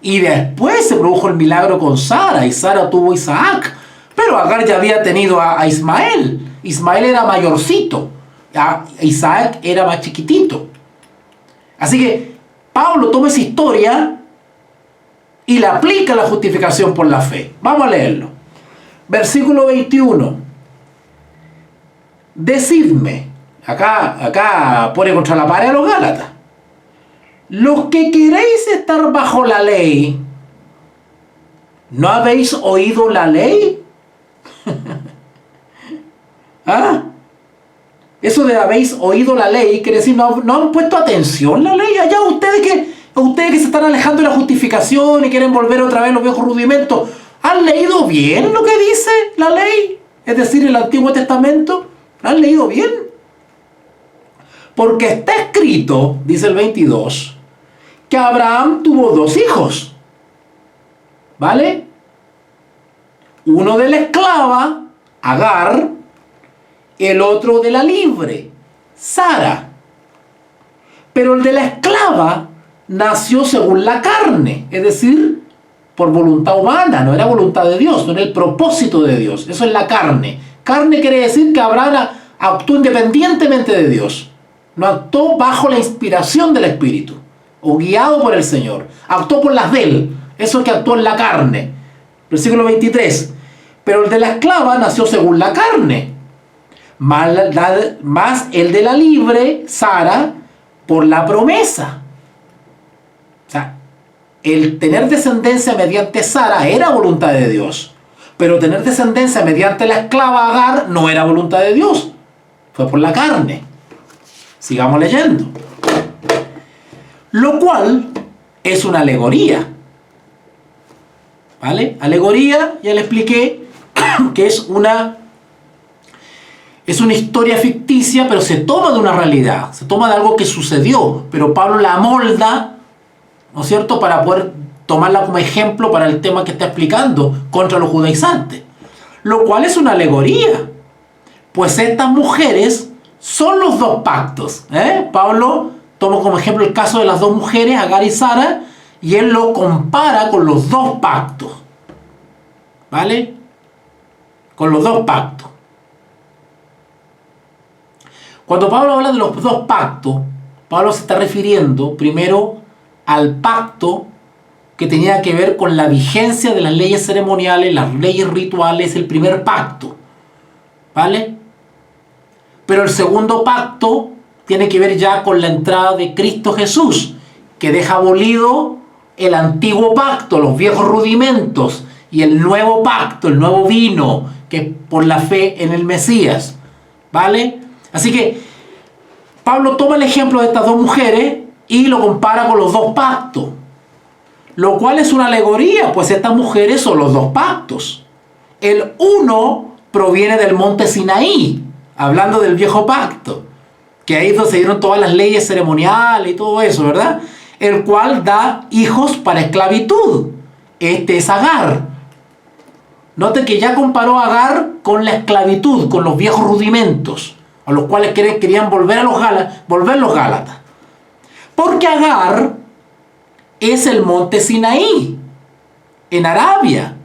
Y después se produjo el milagro con Sara y Sara tuvo Isaac. Pero Agar ya había tenido a Ismael. Ismael era mayorcito. Isaac era más chiquitito. Así que Pablo toma esa historia y la aplica a la justificación por la fe. Vamos a leerlo. Versículo 21. Decidme, acá pone contra la pared a los Gálatas, los que queréis estar bajo la ley, ¿no habéis oído la ley? ¿Ah? Eso de habéis oído la ley quiere decir, ¿no han puesto atención la ley? Allá ustedes que se están alejando de la justificación y quieren volver otra vez a los viejos rudimentos, ¿han leído bien lo que dice la ley? Es decir, el Antiguo Testamento. ¿Han leído bien? Porque está escrito, dice el 22, que Abraham tuvo 2 hijos. ¿Vale? Uno de la esclava, Agar, el otro de la libre, Sara. Pero el de la esclava nació según la carne, es decir, por voluntad humana, no era voluntad de Dios, no era el propósito de Dios. Eso es la carne. Carne quiere decir que Abraham actuó independientemente de Dios. No actuó bajo la inspiración del Espíritu o guiado por el Señor. Actuó por las de él. Eso es que actuó en la carne. Versículo 23. Pero el de la esclava nació según la carne. Más el de la libre, Sara, por la promesa. O sea, el tener descendencia mediante Sara era voluntad de Dios. Pero tener descendencia mediante la esclava Agar no era voluntad de Dios. Fue por la carne. Sigamos leyendo. Lo cual es una alegoría. ¿Vale? Alegoría, ya le expliqué, que es una historia ficticia, pero se toma de una realidad. Se toma de algo que sucedió. Pero Pablo la amolda, ¿no es cierto?, para poder tomarla como ejemplo para el tema que está explicando contra los judaizantes. Lo cual es una alegoría. Pues estas mujeres son los 2 pactos. Pablo toma como ejemplo el caso de las 2 mujeres, Agar y Sara, y él lo compara con los 2 pactos. ¿Vale? Con los 2 pactos. Cuando Pablo habla de los 2 pactos, Pablo se está refiriendo primero al pacto que tenía que ver con la vigencia de las leyes ceremoniales, las leyes rituales, el primer pacto. ¿Vale? Pero el segundo pacto tiene que ver ya con la entrada de Cristo Jesús, que deja abolido el antiguo pacto, los viejos rudimentos, y el nuevo pacto, el nuevo vino, que es por la fe en el Mesías. ¿Vale? Así que Pablo toma el ejemplo de estas 2 mujeres y lo compara con los 2 pactos. Lo cual es una alegoría, pues estas mujeres son los 2 pactos. El uno proviene del monte Sinaí, hablando del viejo pacto, que ahí es donde se dieron todas las leyes ceremoniales y todo eso, ¿verdad? El cual da hijos para esclavitud. Este es Agar. Note que ya comparó a Agar con la esclavitud, con los viejos rudimentos, a los cuales querían volver los Gálatas. Porque Agar es el monte Sinaí, en Arabia,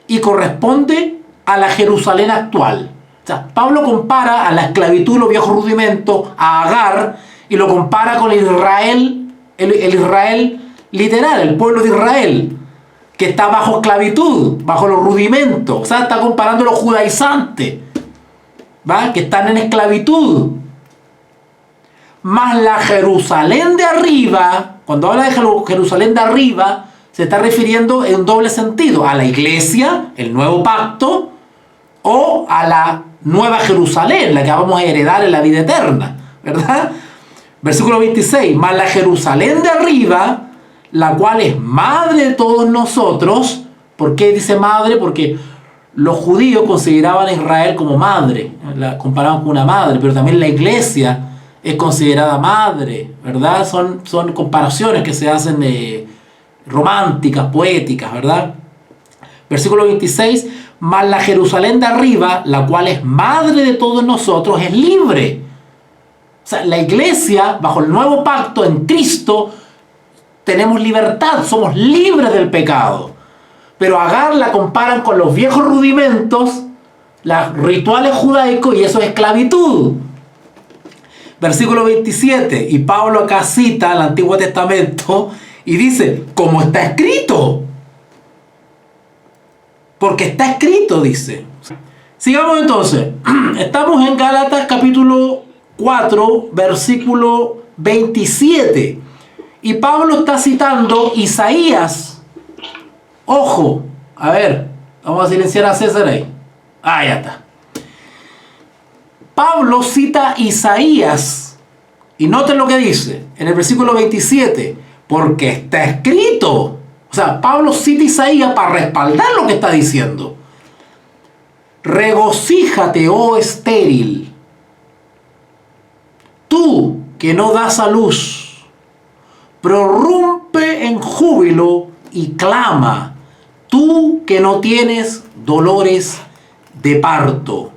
y corresponde a la Jerusalén actual. O sea, Pablo compara a la esclavitud, los viejos rudimentos, a Agar, y lo compara con Israel, el Israel literal, el pueblo de Israel, que está bajo esclavitud, bajo los rudimentos. O sea, está comparando a los judaizantes, ¿va? Que están en esclavitud. Más la Jerusalén de arriba, cuando habla de Jerusalén de arriba, se está refiriendo en doble sentido, a la iglesia, el nuevo pacto, o a la nueva Jerusalén, la que vamos a heredar en la vida eterna, ¿verdad? Versículo 26, más la Jerusalén de arriba, la cual es madre de todos nosotros. ¿Por qué dice madre? Porque los judíos consideraban a Israel como madre, la comparaban con una madre, pero también la iglesia es considerada madre, ¿verdad? Son comparaciones que se hacen románticas, poéticas, ¿verdad? Versículo 26, mas la Jerusalén de arriba, la cual es madre de todos nosotros, es libre. O sea, la iglesia, bajo el nuevo pacto en Cristo, tenemos libertad, somos libres del pecado. Pero a Agar la comparan con los viejos rudimentos, los rituales judaicos, y eso es esclavitud. Versículo 27, y Pablo acá cita el Antiguo Testamento y dice, como está escrito. Porque está escrito, dice. Sigamos entonces. Estamos en Gálatas capítulo 4, versículo 27. Y Pablo está citando Isaías. Ojo, a ver, vamos a silenciar a César ahí. Ah, ya está. Pablo cita Isaías. Y noten lo que dice en el versículo 27. Porque está escrito. O sea, Pablo cita Isaías para respaldar lo que está diciendo. Regocíjate, oh estéril, tú que no das a luz, prorrumpe en júbilo y clama, tú que no tienes dolores de parto,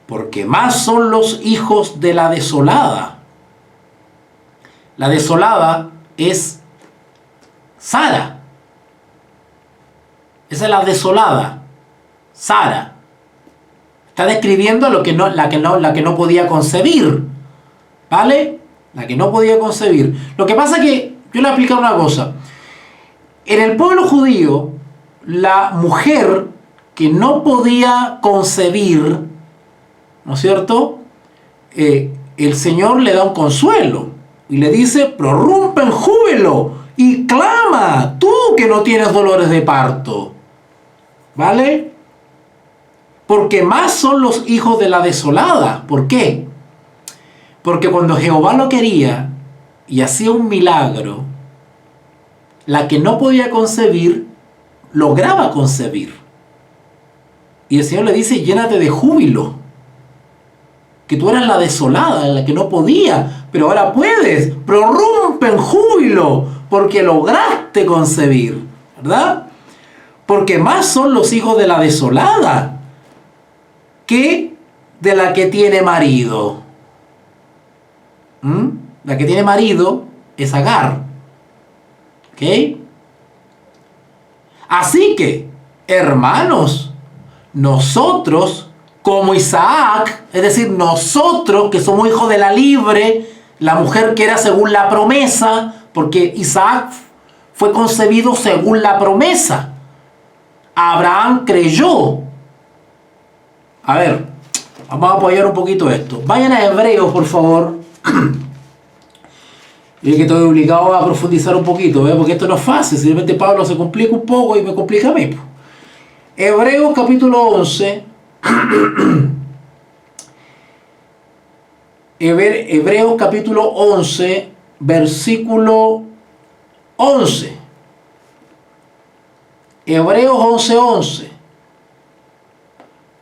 porque más son los hijos de la desolada. La desolada es Sara. Esa es la desolada, Sara. Está describiendo la que no podía concebir, ¿vale? La que no podía concebir. Lo que pasa es que yo le voy a explicar una cosa. En el pueblo judío, la mujer que no podía concebir, ¿no es cierto? El Señor le da un consuelo y le dice, prorrumpe en júbilo y clama, tú que no tienes dolores de parto, ¿vale? Porque más son los hijos de la desolada. ¿Por qué? Porque cuando Jehová lo quería y hacía un milagro, la que no podía concebir, lograba concebir. Y el Señor le dice, llénate de júbilo. Que tú eras la desolada, la que no podía, pero ahora puedes. Prorrumpe en júbilo, porque lograste concebir, ¿verdad? Porque más son los hijos de la desolada que de la que tiene marido. La que tiene marido es Agar. ¿Ok? Así que, hermanos, nosotros, como Isaac, es decir, nosotros que somos hijos de la libre, la mujer que era según la promesa, porque Isaac fue concebido según la promesa. Abraham creyó. A ver, vamos a apoyar un poquito esto. Vayan a Hebreos, por favor. Y es que estoy obligado a profundizar un poquito, porque esto no es fácil. Simplemente Pablo se complica un poco y me complica a mí. Hebreos capítulo 11. Hebreos capítulo 11, versículo 11. Hebreos 11:11.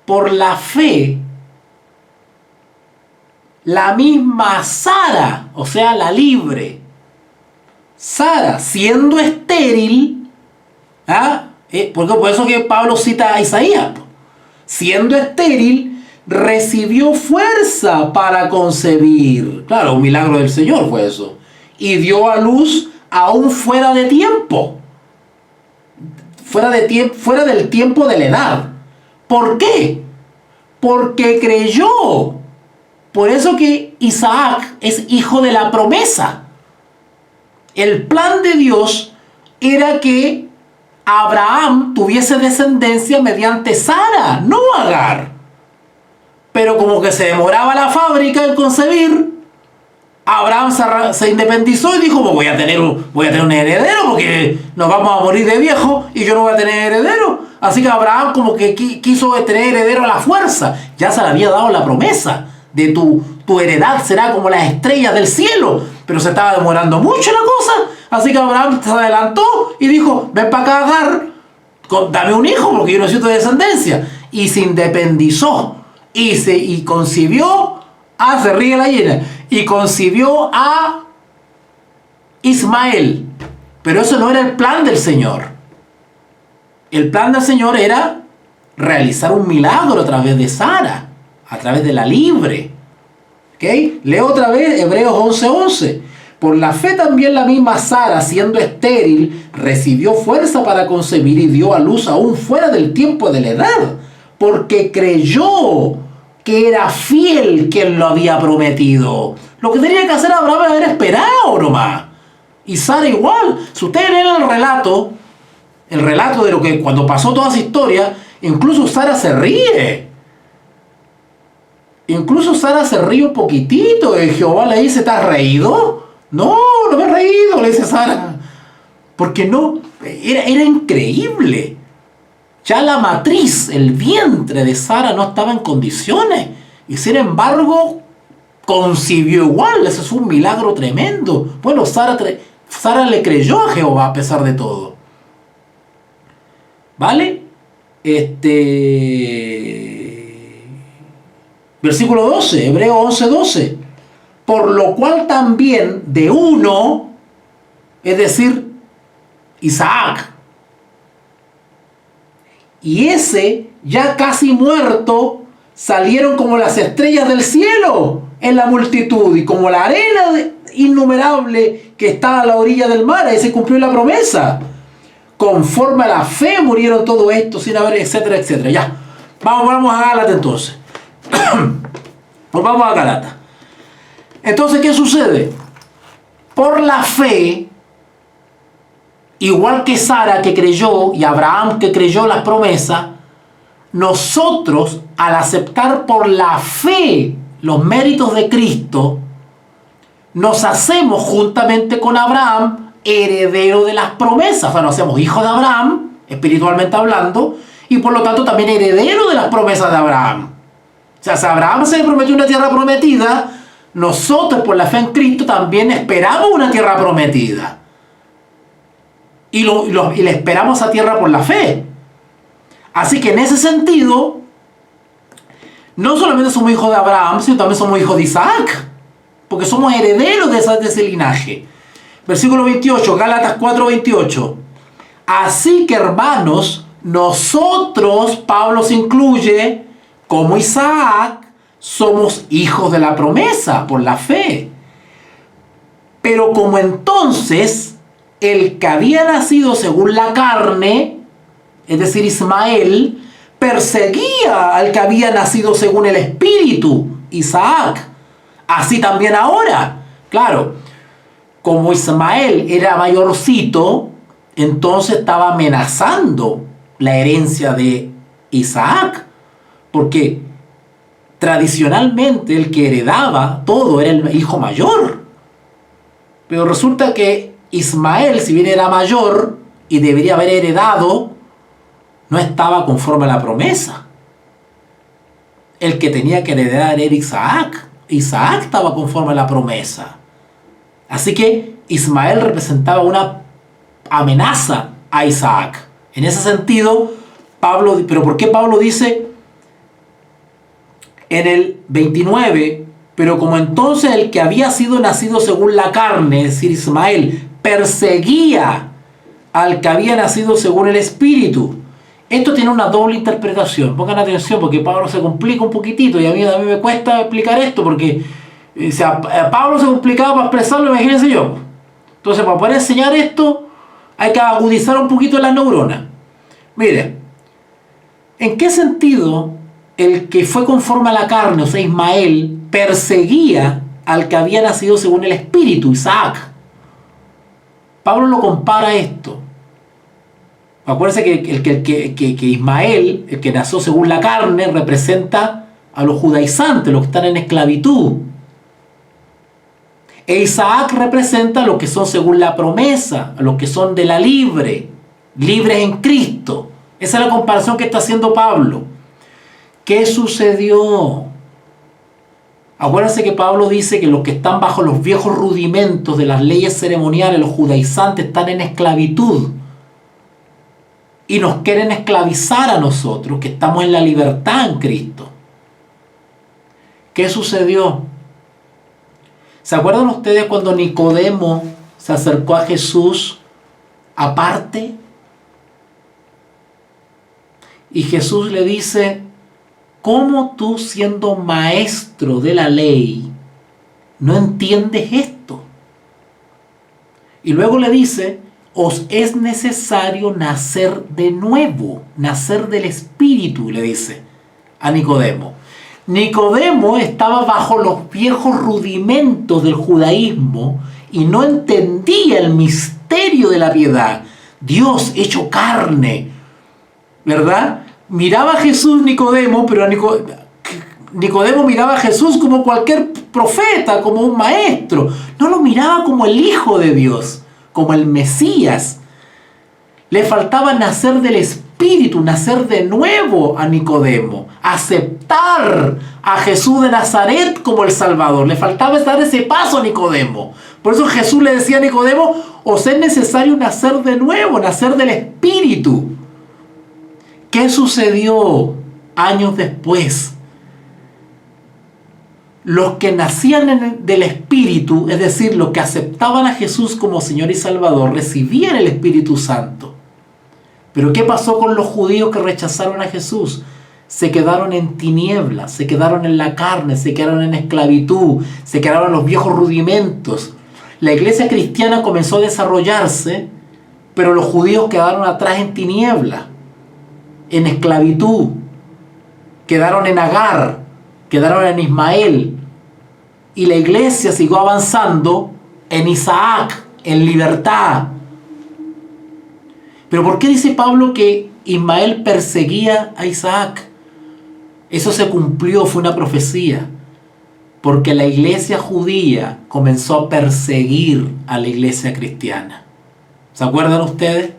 Por la fe, la misma Sara, o sea, la libre, Sara, siendo estéril, porque por eso que Pablo cita a Isaías, siendo estéril, recibió fuerza para concebir. Claro, un milagro del Señor fue eso. Y dio a luz aún fuera de tiempo. Fuera del tiempo de la edad. ¿Por qué? Porque creyó. Por eso que Isaac es hijo de la promesa. El plan de Dios era que Abraham tuviese descendencia mediante Sara, no Agar. Pero como que se demoraba la fábrica en concebir, Abraham se independizó y dijo, pues voy a tener un heredero porque nos vamos a morir de viejo y yo no voy a tener heredero. Así que Abraham como que quiso tener heredero a la fuerza. Ya se le había dado la promesa de tu heredad será como las estrellas del cielo. Pero se estaba demorando mucho la cosa. Así que Abraham se adelantó y dijo, ven para acá, Agar, dame un hijo porque yo necesito descendencia. Y se independizó y concibió, se ríe la llena, y concibió a Ismael. Pero eso no era el plan del Señor. El plan del Señor era realizar un milagro a través de Sara, a través de la libre. ¿Okay? Leo otra vez Hebreos 11:11. Por la fe también la misma Sara, siendo estéril, recibió fuerza para concebir y dio a luz aún fuera del tiempo de la edad, porque creyó que era fiel quien lo había prometido. Lo que tenía que hacer Abraham era haber esperado nomás. Y Sara igual. Si ustedes leen el relato de lo que cuando pasó toda esa historia, incluso Sara se ríe. Incluso Sara se ríe un poquitito y Jehová le dice, ¿te has reído? No, no me he reído, le dice Sara. Porque no, era increíble. Ya la matriz, el vientre de Sara no estaba en condiciones. Y sin embargo, concibió igual. Ese es un milagro tremendo. Bueno, Sara le creyó a Jehová a pesar de todo. ¿Vale? Versículo 12, Hebreos 11:12. Por lo cual también de uno, es decir, Isaac, y ese ya casi muerto, salieron como las estrellas del cielo en la multitud y como la arena innumerable que está a la orilla del mar. Ahí se cumplió la promesa. Conforme a la fe murieron todo esto sin haber, etcétera, etcétera. Ya, vamos a Gálatas entonces. Pues vamos a Gálatas. Entonces, ¿qué sucede? Por la fe, igual que Sara que creyó y Abraham que creyó las promesas, nosotros al aceptar por la fe los méritos de Cristo, nos hacemos juntamente con Abraham heredero de las promesas. O sea, nos hacemos hijos de Abraham, espiritualmente hablando, y por lo tanto también heredero de las promesas de Abraham. O sea, si a Abraham se le prometió una tierra prometida, nosotros por la fe en Cristo también esperamos una tierra prometida. Y le esperamos a tierra por la fe. Así que en ese sentido, no solamente somos hijos de Abraham, sino también somos hijos de Isaac. Porque somos herederos de ese linaje. Versículo 28, Gálatas 4:28. Así que hermanos, nosotros, Pablo se incluye, como Isaac, somos hijos de la promesa por la fe. Pero como entonces el que había nacido según la carne, es decir, Ismael, perseguía al que había nacido según el espíritu, Isaac. Así también ahora, claro, como Ismael era mayorcito, entonces estaba amenazando la herencia de Isaac, porque tradicionalmente el que heredaba todo era el hijo mayor. Pero resulta que Ismael, si bien era mayor y debería haber heredado, no estaba conforme a la promesa. El que tenía que heredar era Isaac. Isaac estaba conforme a la promesa. Así que Ismael representaba una amenaza a Isaac. En ese sentido, Pablo, pero ¿por qué Pablo dice en el 29, pero como entonces el que había sido nacido según la carne, es decir, Ismael, perseguía al que había nacido según el espíritu? Esto tiene una doble interpretación. Pongan atención porque Pablo se complica un poquitito y a mí me cuesta explicar esto porque Pablo se complicaba para expresarlo, imagínense yo. Entonces, para poder enseñar esto, hay que agudizar un poquito las neuronas. Mire, ¿en qué sentido el que fue conforme a la carne, o sea, Ismael, perseguía al que había nacido según el espíritu, Isaac? Pablo lo compara a esto. Acuérdense que Ismael, el que nació según la carne, representa a los judaizantes, los que están en esclavitud. E Isaac representa a los que son según la promesa, a los que son de la libres en Cristo. Esa es la comparación que está haciendo Pablo. ¿Qué sucedió? Acuérdense que Pablo dice que los que están bajo los viejos rudimentos de las leyes ceremoniales, los judaizantes, están en esclavitud. Y nos quieren esclavizar a nosotros, que estamos en la libertad en Cristo. ¿Qué sucedió? ¿Se acuerdan ustedes cuando Nicodemo se acercó a Jesús aparte? Y Jesús le dice: ¿cómo tú, siendo maestro de la ley, no entiendes esto? Y luego le dice: os es necesario nacer de nuevo, nacer del Espíritu, le dice a Nicodemo. Nicodemo estaba bajo los viejos rudimentos del judaísmo y no entendía el misterio de la piedad. Dios hecho carne, ¿verdad? Miraba a Jesús Nicodemo, pero Nicodemo miraba a Jesús como cualquier profeta, como un maestro. No lo miraba como el Hijo de Dios, como el Mesías. Le faltaba nacer del Espíritu, nacer de nuevo a Nicodemo, aceptar a Jesús de Nazaret como el Salvador. Le faltaba dar ese paso a Nicodemo. Por eso Jesús le decía a Nicodemo: os es necesario nacer de nuevo, nacer del Espíritu. ¿Qué sucedió años después? Los que nacían del Espíritu, es decir, los que aceptaban a Jesús como Señor y Salvador, recibían el Espíritu Santo. Pero ¿qué pasó con los judíos que rechazaron a Jesús? Se quedaron en tinieblas, se quedaron en la carne, se quedaron en esclavitud, se quedaron en los viejos rudimentos. La iglesia cristiana comenzó a desarrollarse, pero los judíos quedaron atrás en tinieblas, en esclavitud, quedaron en Agar, quedaron en Ismael, y la iglesia siguió avanzando en Isaac, en libertad. Pero ¿por qué dice Pablo que Ismael perseguía a Isaac? Eso se cumplió, fue una profecía, porque la iglesia judía comenzó a perseguir a la iglesia cristiana. ¿Se acuerdan ustedes?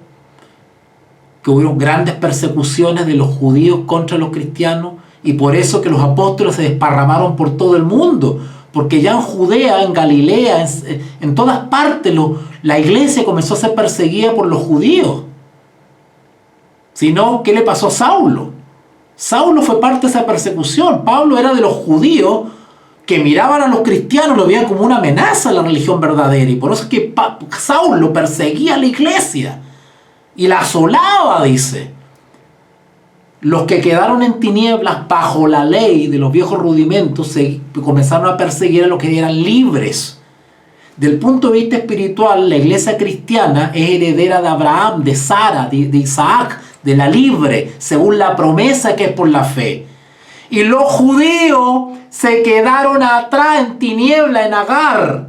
Que hubo grandes persecuciones de los judíos contra los cristianos, y por eso que los apóstoles se desparramaron por todo el mundo, porque ya en Judea, en Galilea, en todas partes la iglesia comenzó a ser perseguida por los judíos. Si no, ¿qué le pasó a Saulo? Saulo fue parte de esa persecución. Pablo era de los judíos que miraban a los cristianos, lo veían como una amenaza a la religión verdadera, y por eso es que Saulo perseguía a la iglesia y la asolaba, dice. Los que quedaron en tinieblas bajo la ley de los viejos rudimentos comenzaron a perseguir a los que eran libres. Del punto de vista espiritual, la iglesia cristiana es heredera de Abraham, de Sara, de Isaac, de la libre, según la promesa que es por la fe. Y los judíos se quedaron atrás en tiniebla, en Agar,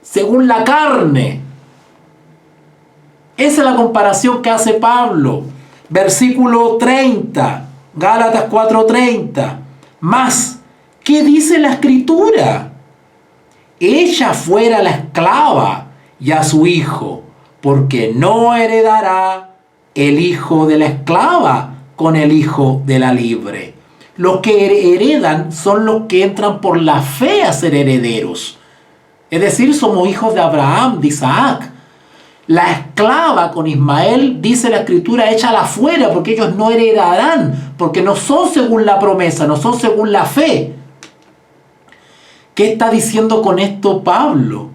según la carne. Esa es la comparación que hace Pablo. Versículo 30, Gálatas 4:30. Más, ¿qué dice la Escritura? Ella fuera la esclava y a su hijo, porque no heredará el hijo de la esclava con el hijo de la libre. Los que heredan son los que entran por la fe a ser herederos. Es decir, somos hijos de Abraham, de Isaac. La esclava con Ismael, dice la Escritura, échala afuera, porque ellos no heredarán, porque no son según la promesa, no son según la fe. ¿Qué está diciendo con esto Pablo?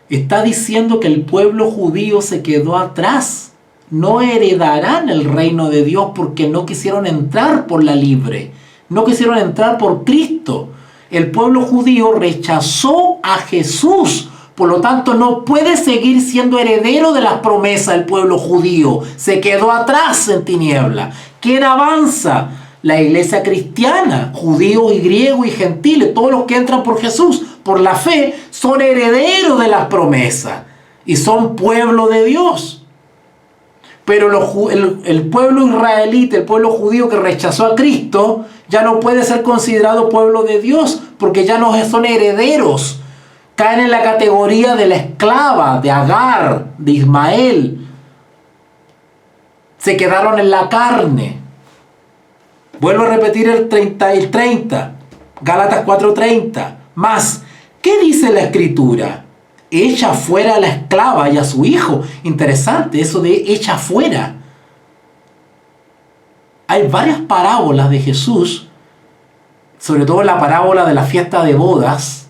Está diciendo que el pueblo judío se quedó atrás. No heredarán el reino de Dios porque no quisieron entrar por la libre, no quisieron entrar por Cristo. El pueblo judío rechazó a Jesús Por lo tanto, no puede seguir siendo heredero de las promesas del pueblo judío. Se quedó atrás en tiniebla. ¿Quién avanza? La iglesia cristiana, judíos y griegos y gentiles, todos los que entran por Jesús, por la fe, son herederos de las promesas y son pueblo de Dios. Pero el pueblo israelita, el pueblo judío que rechazó a Cristo, ya no puede ser considerado pueblo de Dios porque ya no son herederos. Caen en la categoría de la esclava, de Agar, de Ismael. Se quedaron en la carne. Vuelvo a repetir el 30. Gálatas 4:30. Más, ¿qué dice la Escritura? Echa fuera a la esclava y a su hijo. Interesante eso de echa fuera. Hay varias parábolas de Jesús, sobre todo la parábola de la fiesta de bodas.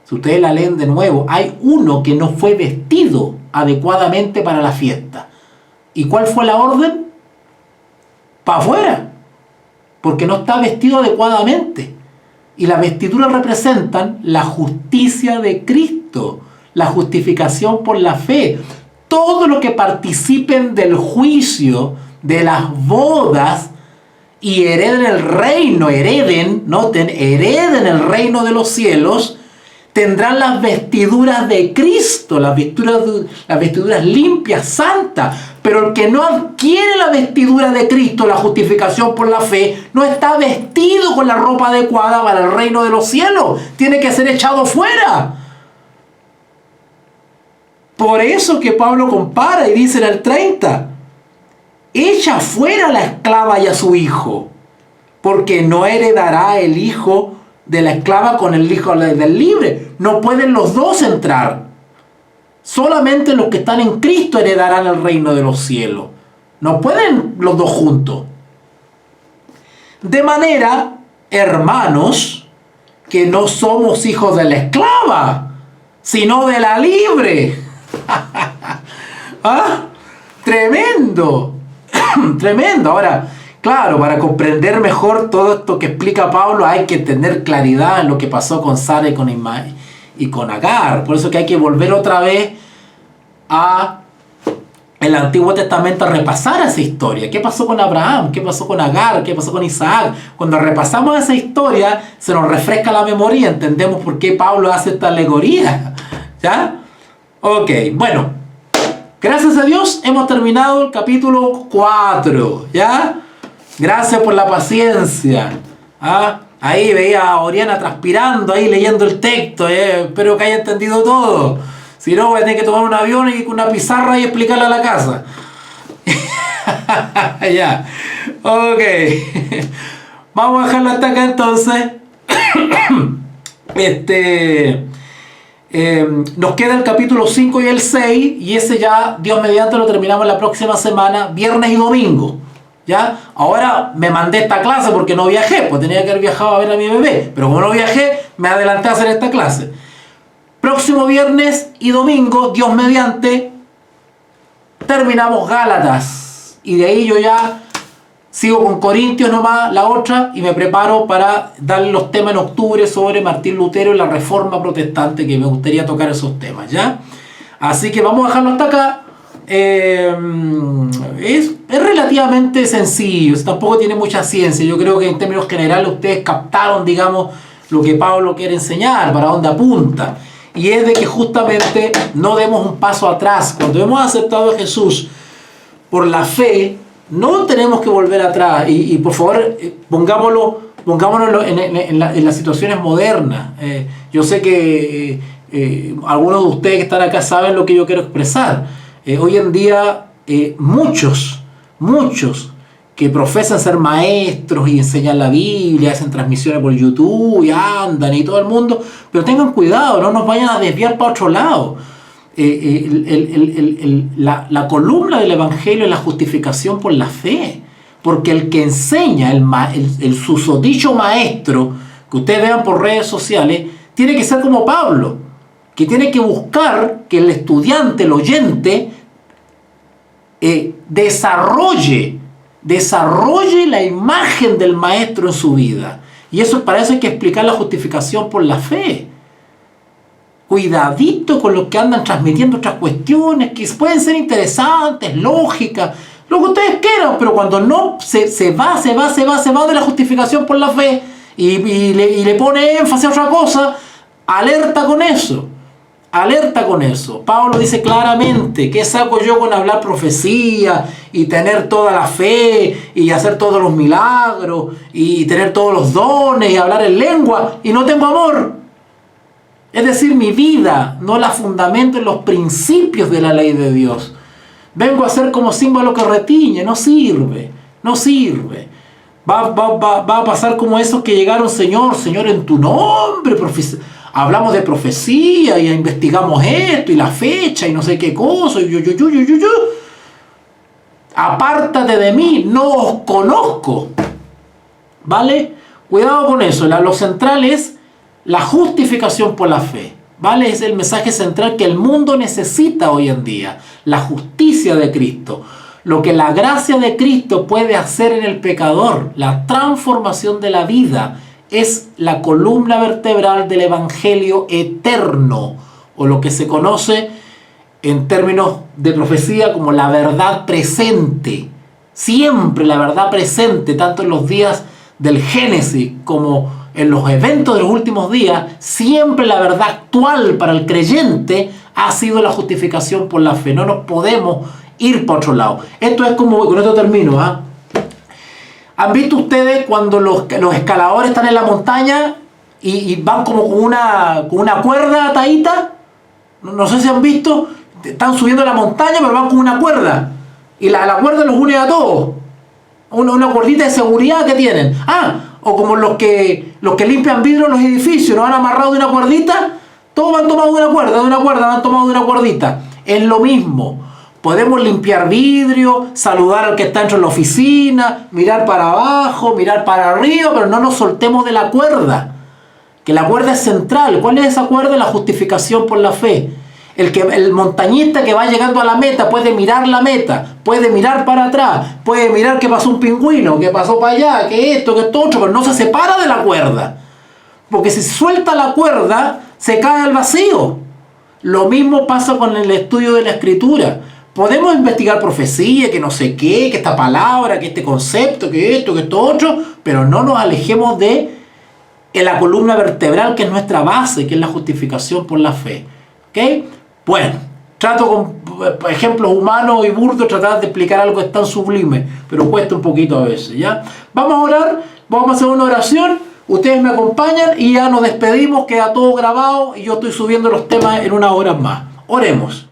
Si ustedes la leen de nuevo, hay uno que no fue vestido adecuadamente para la fiesta. ¿Y cuál fue la orden? Para afuera, porque no está vestido adecuadamente. Y las vestiduras representan la justicia de Cristo, la justificación por la fe. Todo lo que participen del juicio, de las bodas, y hereden el reino, noten, hereden el reino de los cielos, tendrán las vestiduras de Cristo, las vestiduras limpias, santas. Pero el que no adquiere la vestidura de Cristo, la justificación por la fe, no está vestido con la ropa adecuada para el reino de los cielos. Tiene que ser echado fuera. Por eso que Pablo compara y dice en el 30, echa fuera a la esclava y a su hijo, porque no heredará el hijo de la esclava con el hijo del libre. No pueden los dos entrar. Solamente los que están en Cristo heredarán el reino de los cielos. No pueden los dos juntos. De manera, hermanos, que no somos hijos de la esclava, sino de la libre. ¿Ah? Tremendo. Tremendo. Ahora, claro, para comprender mejor todo esto que explica Pablo, hay que tener claridad en lo que pasó con Sara y con Agar. Por eso que hay que volver otra vez a el Antiguo Testamento a repasar esa historia. ¿Qué pasó con Abraham? ¿Qué pasó con Agar? ¿Qué pasó con Isaac? Cuando repasamos esa historia, se nos refresca la memoria y entendemos por qué Pablo hace esta alegoría. ¿Ya? Ok, bueno. Gracias a Dios hemos terminado el capítulo 4. ¿Ya? Gracias por la paciencia. ¿Ah? Ahí veía a Oriana transpirando, ahí leyendo el texto. Espero que haya entendido todo. Si no, voy a tener que tomar un avión y con una pizarra y explicarle a la casa. Ya. Ok. Vamos a dejarlo hasta acá entonces. Nos queda el capítulo 5 y el 6. Y ese ya, Dios mediante, lo terminamos la próxima semana, viernes y domingo. ¿Ya? Ahora me mandé esta clase porque no viajé, pues tenía que haber viajado a ver a mi bebé, pero como no viajé, me adelanté a hacer esta clase. Próximo viernes y domingo, Dios mediante, terminamos Gálatas, y de ahí yo ya sigo con Corintios nomás, la otra, y me preparo para darle los temas en octubre sobre Martín Lutero y la Reforma Protestante, que me gustaría tocar esos temas, ¿ya? Así que vamos a dejarlo hasta acá. Es relativamente sencillo, tampoco tiene mucha ciencia. Yo creo que en términos generales ustedes captaron, digamos, lo que Pablo quiere enseñar, para dónde apunta, y es de que justamente no demos un paso atrás. Cuando hemos aceptado a Jesús por la fe, no tenemos que volver atrás, y por favor pongámonos en las situaciones modernas. Yo sé que algunos de ustedes que están acá saben lo que yo quiero expresar. Hoy en día muchos que profesan ser maestros y enseñan la Biblia, hacen transmisiones por YouTube y andan y todo el mundo, pero tengan cuidado, no nos vayan a desviar para otro lado. La columna del Evangelio es la justificación por la fe, porque el que enseña, el susodicho maestro que ustedes vean por redes sociales, tiene que ser como Pablo, que tiene que buscar que el estudiante, el oyente, desarrolle la imagen del maestro en su vida. Y eso, para eso hay que explicar la justificación por la fe. cuidadito con los que andan transmitiendo otras cuestiones que pueden ser interesantes, lógicas, lo que ustedes quieran, pero cuando no se va de la justificación por la fe y le pone énfasis a otra cosa, alerta con eso. Alerta con eso. Pablo dice claramente: ¿qué saco yo con hablar profecía y tener toda la fe y hacer todos los milagros y tener todos los dones y hablar en lengua y no tengo amor? Es decir, mi vida no la fundamento en los principios de la ley de Dios. Vengo a ser como símbolo que retiñe. No sirve. No sirve. Va a pasar como esos que llegaron: Señor, en tu nombre hablamos de profecía y investigamos esto y la fecha y no sé qué cosa. Apártate de mí, no os conozco. ¿Vale? Cuidado con eso. Lo central es la justificación por la fe. ¿Vale? Es el mensaje central que el mundo necesita hoy en día. La justicia de Cristo. Lo que la gracia de Cristo puede hacer en el pecador. La transformación de la vida. Es la columna vertebral del evangelio eterno, o lo que se conoce en términos de profecía como la verdad presente. Siempre la verdad presente, tanto en los días del Génesis como en los eventos de los últimos días, siempre la verdad actual para el creyente ha sido la justificación por la fe. No nos podemos ir para otro lado. Esto es como, con esto termino, ¿Han visto ustedes cuando los escaladores están en la montaña y van como con una cuerda atadita? No sé si han visto, están subiendo la montaña pero van con una cuerda. Y la cuerda los une a todos. Una cuerdita de seguridad que tienen. O como los que limpian vidrio en los edificios, ¿no? Han amarrado de una cuerdita, todos han tomado de una cuerda, han tomado de una cuerdita. Es lo mismo. Podemos limpiar vidrio, saludar al que está dentro de la oficina, mirar para abajo, mirar para arriba, pero no nos soltemos de la cuerda. Que la cuerda es central. ¿Cuál es esa cuerda? La justificación por la fe. El montañista que va llegando a la meta puede mirar la meta, puede mirar para atrás, puede mirar que pasó un pingüino, que pasó para allá, que esto, que esto otro, pero no se separa de la cuerda. Porque si suelta la cuerda, se cae al vacío. Lo mismo pasa con el estudio de la Escritura. Podemos investigar profecía, que no sé qué, que esta palabra, que este concepto, que esto, que esto otro, pero no nos alejemos de la columna vertebral que es nuestra base, que es la justificación por la fe. ¿Ok? Bueno, trato con ejemplos humanos y burdos, tratar de explicar algo que es tan sublime, pero cuesta un poquito a veces, ¿ya? Vamos a orar, vamos a hacer una oración, ustedes me acompañan y ya nos despedimos, queda todo grabado y yo estoy subiendo los temas en unas horas más. Oremos.